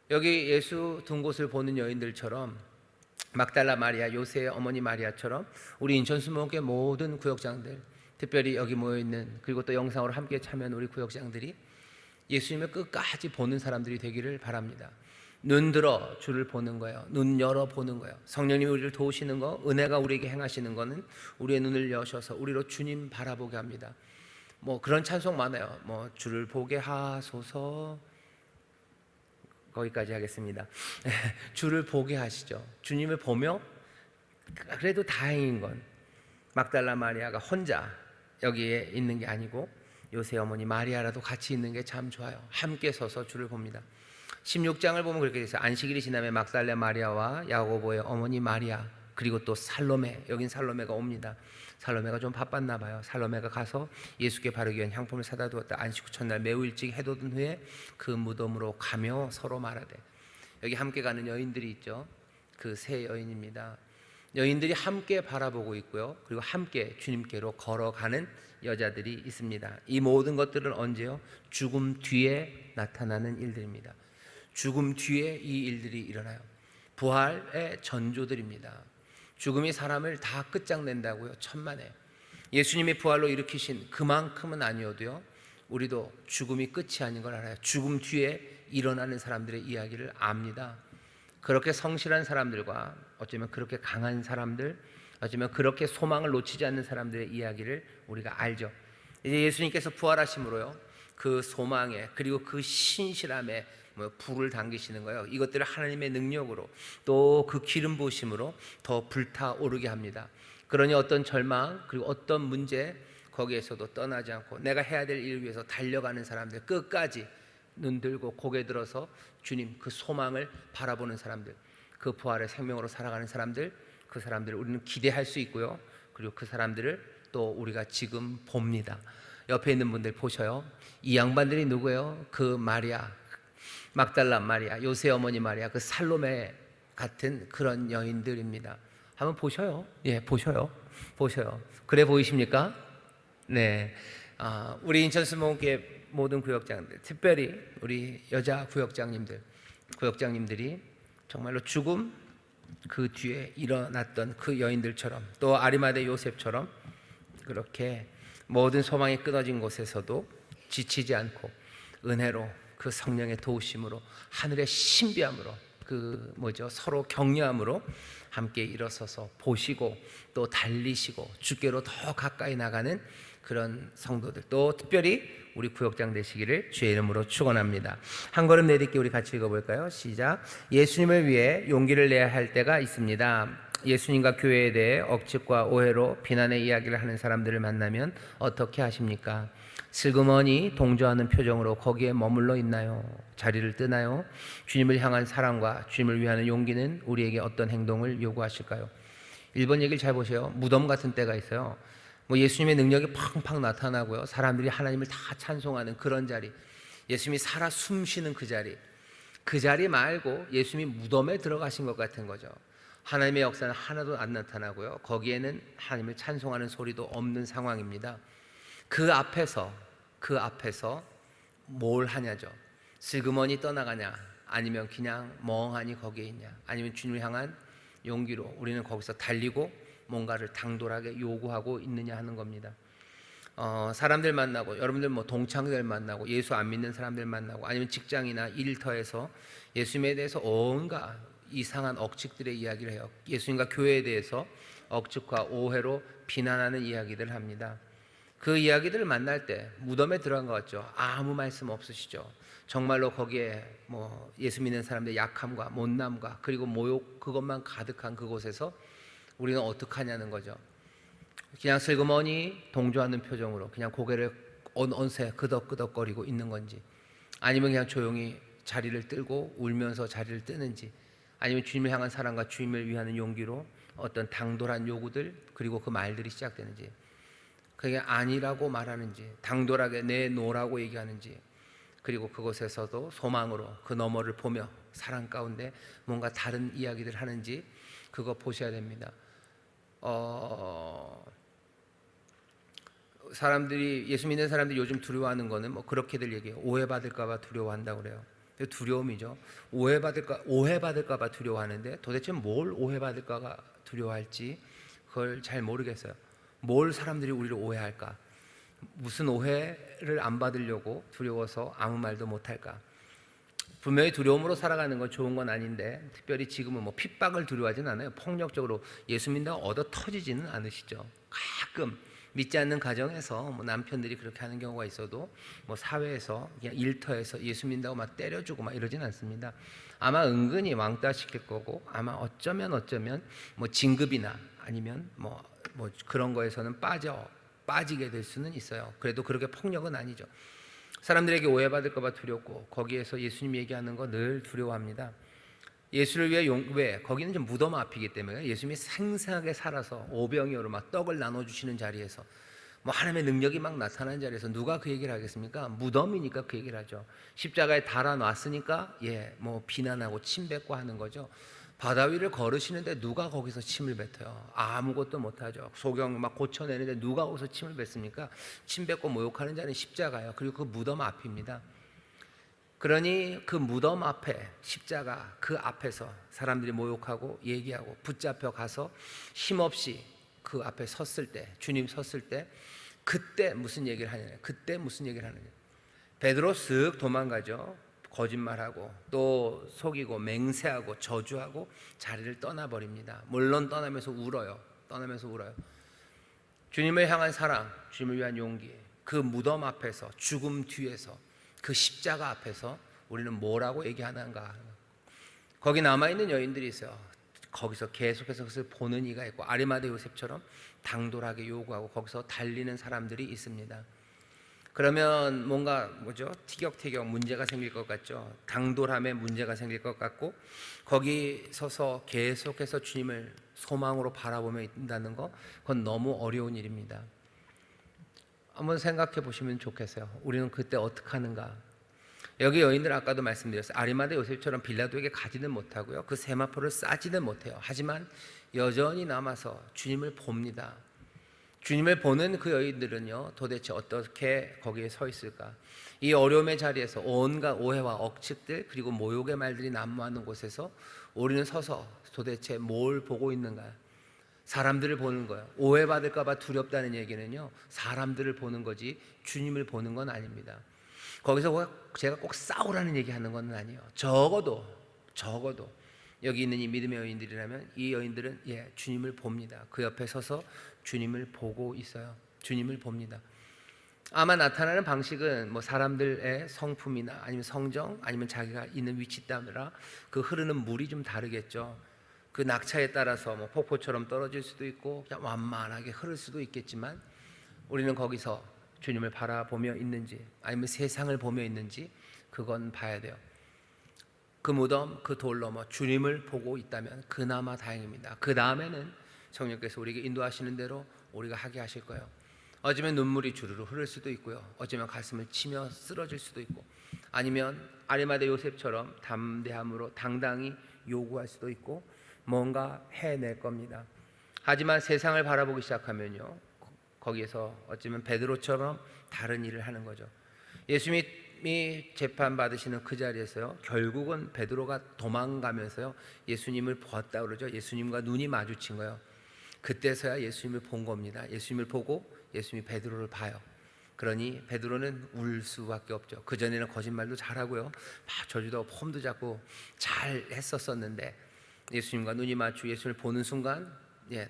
여기 예수 둔 곳을 보는 여인들처럼, 막달라 마리아, 요새의 어머니 마리아처럼 우리 인천수목의 모든 구역장들, 특별히 여기 모여있는, 그리고 또 영상으로 함께 참여한 우리 구역장들이 예수님을 끝까지 보는 사람들이 되기를 바랍니다. 눈 들어 주를 보는 거예요. 눈 열어 보는 거예요. 성령님이 우리를 도우시는 거, 은혜가 우리에게 행하시는 거는 우리의 눈을 여셔서 우리로 주님 바라보게 합니다. 그런 찬송 많아요. 주를 보게 하소서, 거기까지 하겠습니다. 주를 보게 하시죠. 주님을 보며, 그래도 다행인 건 막달라 마리아가 혼자 여기에 있는 게 아니고 요새 어머니 마리아라도 같이 있는 게 참 좋아요. 함께 서서 주를 봅니다. 16장을 보면 그렇게 돼서 안식일이 지나면 막달라 마리아와 야고보의 어머니 마리아, 그리고 또 살로메, 여긴 살로메가 옵니다. 살로메가 좀 바빴나 봐요. 살로메가 가서 예수께 바르기 위한 향품을 사다 두었다. 안식 후 첫날 매우 일찍 해돋은 후에 그 무덤으로 가며 서로 말하되, 여기 함께 가는 여인들이 있죠. 그 세 여인입니다. 여인들이 함께 바라보고 있고요, 그리고 함께 주님께로 걸어가는 여자들이 있습니다. 이 모든 것들은 언제요? 죽음 뒤에 나타나는 일들입니다. 죽음 뒤에 이 일들이 일어나요. 부활의 전조들입니다. 죽음이 사람을 다 끝장낸다고요? 천만에. 예수님이 부활로 일으키신 그만큼은 아니어도요, 우리도 죽음이 끝이 아닌 걸 알아요. 죽음 뒤에 일어나는 사람들의 이야기를 압니다. 그렇게 성실한 사람들과 어쩌면 그렇게 강한 사람들, 어쩌면 그렇게 소망을 놓치지 않는 사람들의 이야기를 우리가 알죠. 이제 예수님께서 부활하심으로요, 그 소망에, 그리고 그 신실함에 불을 당기시는 거예요. 이것들을 하나님의 능력으로, 또 그 기름 부으심으로 더 불타오르게 합니다. 그러니 어떤 절망, 그리고 어떤 문제, 거기에서도 떠나지 않고 내가 해야 될 일을 위해서 달려가는 사람들, 끝까지 눈 들고 고개 들어서 주님, 그 소망을 바라보는 사람들, 그 부활의 생명으로 살아가는 사람들, 그 사람들을 우리는 기대할 수 있고요, 그리고 그 사람들을 또 우리가 지금 봅니다. 옆에 있는 분들 보셔요. 이 양반들이 누구예요? 그 마리아, 막달라 마리아, 요새 어머니 마리아, 그 살로메 같은 그런 여인들입니다. 한번 보셔요. 예, 보셔요. 그래 보이십니까? 네. 우리 인천수목의 모든 구역장들, 특별히 우리 여자 구역장님들이 정말로 죽음 그 뒤에 일어났던 그 여인들처럼, 또 아리마대 요셉처럼 그렇게 모든 소망이 끊어진 곳에서도 지치지 않고 은혜로, 그 성령의 도우심으로, 하늘의 신비함으로, 서로 격려함으로 함께 일어서서 보시고 또 달리시고 주께로 더 가까이 나가는 그런 성도들, 또 특별히 우리 구역장 되시기를 주의 이름으로 축원합니다. 한 걸음 내딛게 우리 같이 읽어볼까요? 시작. 예수님을 위해 용기를 내야 할 때가 있습니다. 예수님과 교회에 대해 억측과 오해로 비난의 이야기를 하는 사람들을 만나면 어떻게 하십니까? 슬그머니 동조하는 표정으로 거기에 머물러 있나요? 자리를 뜨나요? 주님을 향한 사랑과 주님을 위하는 용기는 우리에게 어떤 행동을 요구하실까요? 1번 얘기를 잘 보세요. 무덤 같은 때가 있어요. 예수님의 능력이 팡팡 나타나고요, 사람들이 하나님을 다 찬송하는 그런 자리, 예수님이 살아 숨쉬는 그 자리 말고 예수님이 무덤에 들어가신 것 같은 거죠. 하나님의 역사는 하나도 안 나타나고요, 거기에는 하나님을 찬송하는 소리도 없는 상황입니다. 그 앞에서 뭘 하냐죠. 슬그머니 떠나가냐, 아니면 그냥 멍하니 거기에 있냐, 아니면 주님을 향한 용기로 우리는 거기서 달리고 뭔가를 당돌하게 요구하고 있느냐 하는 겁니다. 사람들 만나고, 여러분들 동창들 만나고, 예수 안 믿는 사람들 만나고, 아니면 직장이나 일터에서 예수님에 대해서 온갖 이상한 억측들의 이야기를 해요. 예수님과 교회에 대해서 억측과 오해로 비난하는 이야기들을 합니다. 그 이야기들을 만날 때 무덤에 들어간 것 같죠. 아무 말씀 없으시죠. 정말로 거기에 예수 믿는 사람들의 약함과 못남과 그리고 모욕, 그것만 가득한 그곳에서 우리는 어떡하냐는 거죠. 그냥 슬그머니 동조하는 표정으로 그냥 고개를 언새 끄덕끄덕거리고 있는 건지, 아니면 그냥 조용히 자리를 뜨고 울면서 자리를 뜨는지, 아니면 주님을 향한 사랑과 주님을 위하는 용기로 어떤 당돌한 요구들 그리고 그 말들이 시작되는지, 그게 아니라고 말하는지, 당돌하게 내놓으라고 얘기하는지, 그리고 그곳에서도 소망으로 그 너머를 보며 사랑 가운데 뭔가 다른 이야기들 하는지 그거 보셔야 됩니다. 사람들이, 예수 믿는 사람들이 요즘 두려워하는 거는 뭐 그렇게들 얘기해요. 오해받을까봐 두려워한다고 그래요. 두려움이죠. 오해받을까봐 두려워하는데 도대체 뭘 오해받을까가 두려워할지 그걸 잘 모르겠어요. 뭘 사람들이 우리를 오해할까? 무슨 오해를 안 받으려고 두려워서 아무 말도 못할까? 분명히 두려움으로 살아가는 건 좋은 건 아닌데, 특별히 지금은 뭐 핍박을 두려워하진 않아요. 폭력적으로 예수 믿는다고 얻어 터지지는 않으시죠. 가끔 믿지 않는 가정에서 뭐 남편들이 그렇게 하는 경우가 있어도 뭐 사회에서 그냥 일터에서 예수 믿는다고 막 때려주고 막 이러진 않습니다. 아마 은근히 왕따시킬 거고, 아마 어쩌면 뭐 진급이나 아니면 뭐 그런 거에서는 빠지게 될 수는 있어요. 그래도 그렇게 폭력은 아니죠. 사람들에게 오해받을까 봐 두렵고, 거기에서 예수님 얘기하는 거 늘 두려워합니다. 예수를 위해 왜 거기는 좀 무덤 앞이기 때문에 예수님이 생생하게 살아서 오병이어로 막 떡을 나눠주시는 자리에서, 뭐 하나님의 능력이 막 나타나는 자리에서 누가 그 얘기를 하겠습니까? 무덤이니까 그 얘기를 하죠. 십자가에 달아놨으니까 뭐 비난하고 침뱉고 하는 거죠. 바다 위를 걸으시는데 누가 거기서 침을 뱉어요? 아무것도 못하죠. 소경 막 고쳐내는데 누가 거기서 침을 뱉습니까? 침 뱉고 모욕하는 자는 십자가예요. 그리고 그 무덤 앞입니다. 그러니 그 무덤 앞에, 십자가 그 앞에서 사람들이 모욕하고 얘기하고 붙잡혀 가서 힘없이 그 앞에 섰을 때, 주님 섰을 때, 그때 무슨 얘기를 하느냐? 베드로 쓱 도망가죠. 거짓말하고 또 속이고 맹세하고 저주하고 자리를 떠나버립니다. 물론 떠나면서 울어요. 주님을 향한 사랑, 주님을 위한 용기, 그 무덤 앞에서, 죽음 뒤에서, 그 십자가 앞에서 우리는 뭐라고 얘기하는가? 거기 남아있는 여인들이 있어요. 거기서 계속해서 그것을 보는 이가 있고, 아리마대 요셉처럼 당돌하게 요구하고 거기서 달리는 사람들이 있습니다. 그러면 뭔가 티격태격 문제가 생길 것 같죠. 당돌함에 문제가 생길 것 같고, 거기 서서 계속해서 주님을 소망으로 바라보며 있다는 거, 그건 너무 어려운 일입니다. 한번 생각해 보시면 좋겠어요. 우리는 그때 어떻게 하는가? 여기 여인들 아까도 말씀드렸어요. 아리마대 요셉처럼 빌라도에게 가지는 못하고요, 그 세마포를 싸지는 못해요. 하지만 여전히 남아서 주님을 봅니다. 주님을 보는 그 여인들은요, 도대체 어떻게 거기에 서 있을까? 이 어려움의 자리에서 온갖 오해와 억측들 그리고 모욕의 말들이 난무하는 곳에서 우리는 서서 도대체 뭘 보고 있는가? 사람들을 보는 거예요. 오해받을까 봐 두렵다는 얘기는요, 사람들을 보는 거지 주님을 보는 건 아닙니다. 거기서 제가 꼭 싸우라는 얘기하는 건 아니에요. 적어도 여기 있는 이 믿음의 여인들이라면 이 여인들은 주님을 봅니다. 그 옆에 서서 주님을 보고 있어요. 주님을 봅니다. 아마 나타나는 방식은 뭐 사람들의 성품이나 아니면 성정 아니면 자기가 있는 위치 따라 그 흐르는 물이 좀 다르겠죠. 그 낙차에 따라서 뭐 폭포처럼 떨어질 수도 있고 그냥 완만하게 흐를 수도 있겠지만, 우리는 거기서 주님을 바라보며 있는지 아니면 세상을 보며 있는지 그건 봐야 돼요. 그 무덤, 그 돌 넘어 주님을 보고 있다면 그나마 다행입니다. 그 다음에는 성령께서 우리에게 인도하시는 대로 우리가 하게 하실 거예요. 어쩌면 눈물이 주르르 흐를 수도 있고요, 어쩌면 가슴을 치며 쓰러질 수도 있고, 아니면 아리마대 요셉처럼 담대함으로 당당히 요구할 수도 있고, 뭔가 해낼 겁니다. 하지만 세상을 바라보기 시작하면요, 거기에서 어쩌면 베드로처럼 다른 일을 하는 거죠. 예수님이 재판받으시는 그 자리에서요, 결국은 베드로가 도망가면서요 예수님을 보았다 그러죠. 예수님과 눈이 마주친 거예요. 그때서야 예수님을 본 겁니다. 예수님을 보고 예수님이 베드로를 봐요. 그러니 베드로는 울 수밖에 없죠. 그전에는 거짓말도 잘하고요, 막 저주도 폼도 잡고 잘 했었었는데 예수님과 눈이 마주 예수님을 보는 순간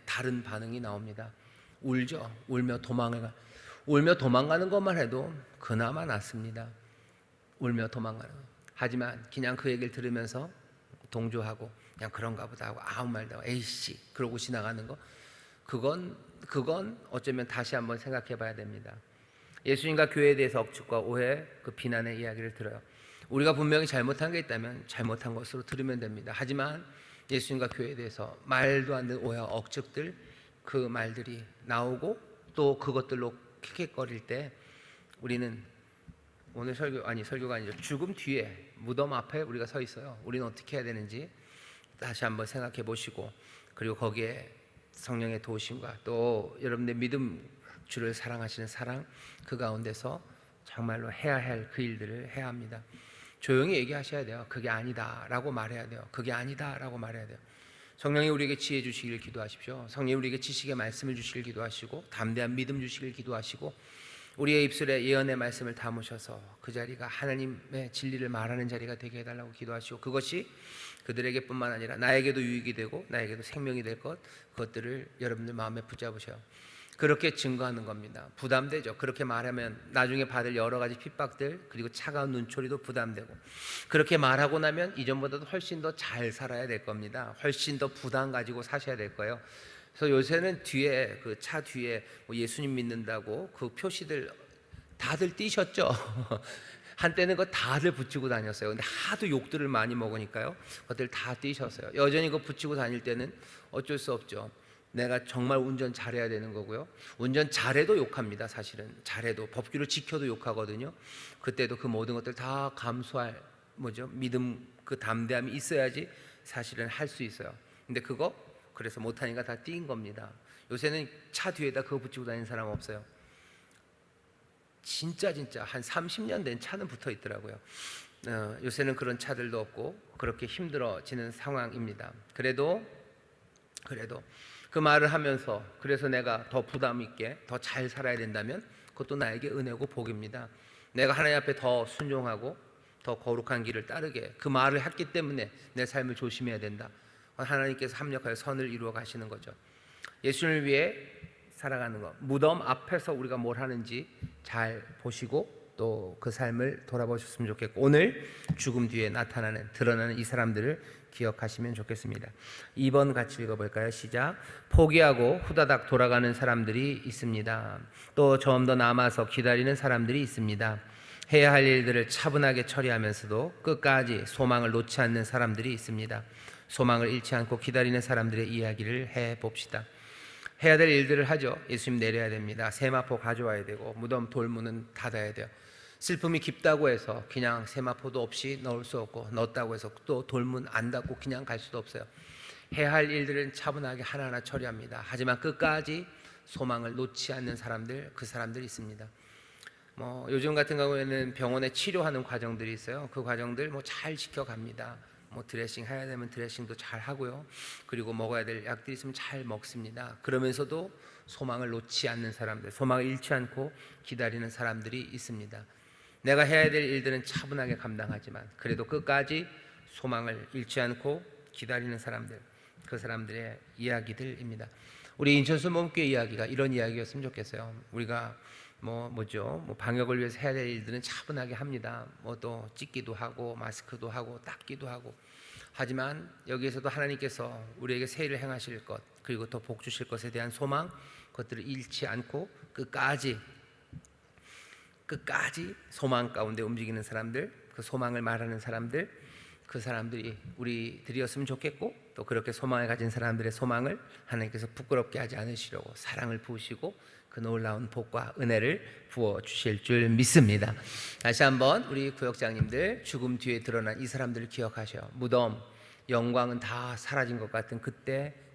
다른 반응이 나옵니다. 울죠. 울며 도망가는 것만 해도 그나마 낫습니다. 울며 도망가는 것. 하지만 그냥 그 얘기를 들으면서 동조하고 그냥 그런가 보다 하고 아무 말도 하고 에이씨 그러고 지나가는 거, 그건 어쩌면 다시 한번 생각해 봐야 됩니다. 예수님과 교회에 대해서 억측과 오해, 그 비난의 이야기를 들어요. 우리가 분명히 잘못한 게 있다면 잘못한 것으로 들으면 됩니다. 하지만 예수님과 교회에 대해서 말도 안 되는 오해와 억측들, 그 말들이 나오고 또 그것들로 킥킥거릴 때 우리는 오늘 설교가 아니죠. 죽음 뒤에 무덤 앞에 우리가 서 있어요. 우리는 어떻게 해야 되는지 다시 한번 생각해 보시고, 그리고 거기에 성령의 도우심과 또 여러분의 믿음, 주를 사랑하시는 사랑, 그 가운데서 정말로 해야 할 그 일들을 해야 합니다. 조용히 얘기하셔야 돼요. 그게 아니다 라고 말해야 돼요. 그게 아니다 라고 말해야 돼요. 성령이 우리에게 지혜 주시길 기도하십시오. 성령이 우리에게 지식의 말씀을 주시길 기도하시고, 담대한 믿음 주시길 기도하시고, 우리의 입술에 예언의 말씀을 담으셔서 그 자리가 하나님의 진리를 말하는 자리가 되게 해달라고 기도하시고, 그것이 그들에게 뿐만 아니라 나에게도 유익이 되고 나에게도 생명이 될 것, 그것들을 여러분들 마음에 붙잡으셔요. 그렇게 증거하는 겁니다. 부담되죠. 그렇게 말하면 나중에 받을 여러 가지 핍박들, 그리고 차가운 눈초리도 부담되고, 그렇게 말하고 나면 이전보다도 훨씬 더 잘 살아야 될 겁니다. 훨씬 더 부담 가지고 사셔야 될 거예요. 그래서 요새는 뒤에 그 차 뒤에 뭐 예수님 믿는다고 그 표시들 다들 띄셨죠. 한때는 그거 다들 붙이고 다녔어요. 근데 하도 욕들을 많이 먹으니까요, 그것들 다 띄셨어요. 여전히 그거 붙이고 다닐 때는 어쩔 수 없죠. 내가 정말 운전 잘해야 되는 거고요. 운전 잘해도 욕합니다. 사실은 잘해도, 법규를 지켜도 욕하거든요. 그때도 그 모든 것들 다 감수할 믿음, 그 담대함이 있어야지 사실은 할 수 있어요. 근데 그거 그래서 못하니까 다 띄인 겁니다. 요새는 차 뒤에다 그거 붙이고 다니는 사람 없어요. 진짜 한 30년 된 차는 붙어 있더라고요. 요새는 그런 차들도 없고 그렇게 힘들어지는 상황입니다. 그래도 그 말을 하면서, 그래서 내가 더 부담 있게 더 잘 살아야 된다면 그것도 나에게 은혜고 복입니다. 내가 하나님 앞에 더 순종하고 더 거룩한 길을 따르게 그 말을 했기 때문에 내 삶을 조심해야 된다. 하나님께서 합력하여 선을 이루어 가시는 거죠. 예수님을 위해 살아가는 것, 무덤 앞에서 우리가 뭘 하는지 잘 보시고 또 그 삶을 돌아보셨으면 좋겠고, 오늘 죽음 뒤에 나타나는, 드러나는 이 사람들을 기억하시면 좋겠습니다. 2번 같이 읽어볼까요? 시작. 포기하고 후다닥 돌아가는 사람들이 있습니다. 또 좀 더 남아서 기다리는 사람들이 있습니다. 해야 할 일들을 차분하게 처리하면서도 끝까지 소망을 놓지 않는 사람들이 있습니다. 소망을 잃지 않고 기다리는 사람들의 이야기를 해봅시다. 해야 될 일들을 하죠. 예수님 내려야 됩니다. 세마포 가져와야 되고, 무덤 돌문은 닫아야 돼요. 슬픔이 깊다고 해서 그냥 세마포도 없이 넣을 수 없고, 넣었다고 해서 또 돌문 안 닫고 그냥 갈 수도 없어요. 해야 할 일들은 차분하게 하나하나 처리합니다. 하지만 끝까지 소망을 놓지 않는 사람들, 그 사람들이 있습니다. 요즘 같은 경우에는 병원에 치료하는 과정들이 있어요. 그 과정들 잘 지켜갑니다. 드레싱 해야 되면 드레싱도 잘 하고요. 그리고 먹어야 될 약들이 있으면 잘 먹습니다. 그러면서도 소망을 놓지 않는 사람들, 소망을 잃지 않고 기다리는 사람들이 있습니다. 내가 해야 될 일들은 차분하게 감당하지만 그래도 끝까지 소망을 잃지 않고 기다리는 사람들, 그 사람들의 이야기들입니다. 우리 인천수 몸교회 이야기가 이런 이야기였으면 좋겠어요. 우리가 방역을 위해서 해야 될 일들은 차분하게 합니다. 또 찍기도 하고 마스크도 하고 닦기도 하고. 하지만 여기에서도 하나님께서 우리에게 새 일을 행하실 것, 그리고 더 복 주실 것에 대한 소망, 그것들을 잃지 않고 끝까지 소망 가운데 움직이는 사람들, 그 소망을 말하는 사람들, 그 사람들이 우리들이었으면 좋겠고, 또 그렇게 소망을 가진 사람들의 소망을 하나님께서 부끄럽게 하지 않으시려고 사랑을 부으시고 그 놀라운 복과 은혜를 부어주실 줄 믿습니다. 다시 한번 우리 구역장님들, 죽음 뒤에 드러난 이 사람들을 기억하셔요. 무덤, 영광은 다 사라진 것 같은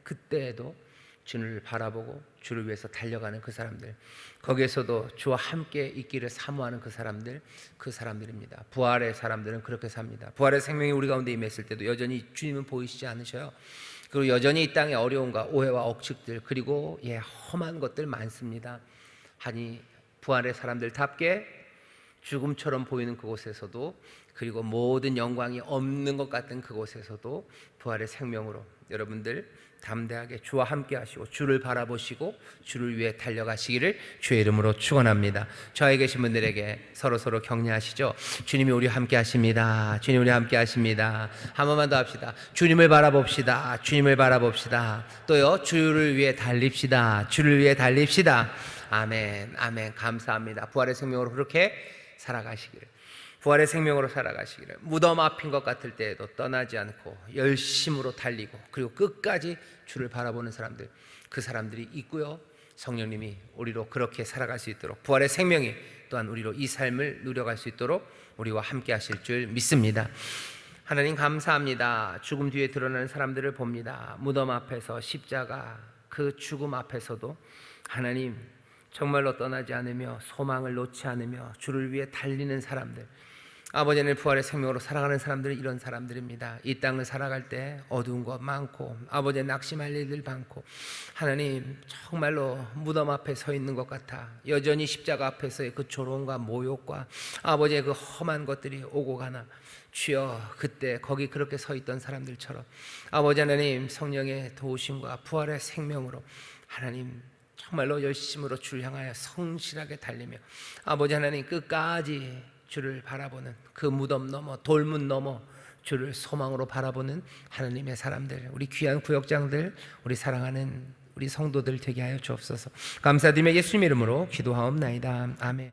그때에도 주를 바라보고 주를 위해서 달려가는 그 사람들, 거기에서도 주와 함께 있기를 사모하는 그 사람들입니다. 부활의 사람들은 그렇게 삽니다. 부활의 생명이 우리 가운데 임했을 때도 여전히 주님은 보이시지 않으셔요. 그리고 여전히 이 땅에 어려움과 오해와 억측들, 그리고 험한 것들 많습니다. 하니 부활의 사람들답게 죽음처럼 보이는 그곳에서도, 그리고 모든 영광이 없는 것 같은 그곳에서도 부활의 생명으로 여러분들 담대하게 주와 함께 하시고 주를 바라보시고 주를 위해 달려가시기를 주의 이름으로 축원합니다. 저에 계신 분들에게 서로 격려하시죠. 주님이 우리 함께 하십니다. 주님 우리 함께 하십니다. 한 번만 더 합시다. 주님을 바라봅시다. 주님을 바라봅시다. 또요, 주를 위해 달립시다. 주를 위해 달립시다. 아멘, 아멘. 감사합니다. 부활의 생명으로 그렇게 살아가시기를. 부활의 생명으로 살아가시기를, 무덤 앞인 것 같을 때에도 떠나지 않고 열심으로 달리고 그리고 끝까지 주를 바라보는 사람들, 그 사람들이 있고요. 성령님이 우리로 그렇게 살아갈 수 있도록, 부활의 생명이 또한 우리로 이 삶을 누려갈 수 있도록 우리와 함께 하실 줄 믿습니다. 하나님 감사합니다. 죽음 뒤에 드러나는 사람들을 봅니다. 무덤 앞에서, 십자가 그 죽음 앞에서도 하나님 정말로 떠나지 않으며 소망을 놓지 않으며 주를 위해 달리는 사람들, 아버지는 부활의 생명으로 살아가는 사람들은 이런 사람들입니다. 이 땅을 살아갈 때 어두운 것 많고, 아버지의 낙심할 일들 많고, 하나님 정말로 무덤 앞에 서 있는 것 같아 여전히 십자가 앞에서의 그 조롱과 모욕과 아버지의 그 험한 것들이 오고 가나, 주여 그때 거기 그렇게 서 있던 사람들처럼 아버지 하나님 성령의 도우심과 부활의 생명으로 하나님 정말로 열심으로 주를 향하여 성실하게 달리며 아버지 하나님 끝까지 주를 바라보는, 그 무덤 넘어 돌문 넘어 주를 소망으로 바라보는 하나님의 사람들, 우리 귀한 구역장들, 우리 사랑하는 우리 성도들 되게 하여 주옵소서. 감사드리며 예수님 이름으로 기도하옵나이다. 아멘.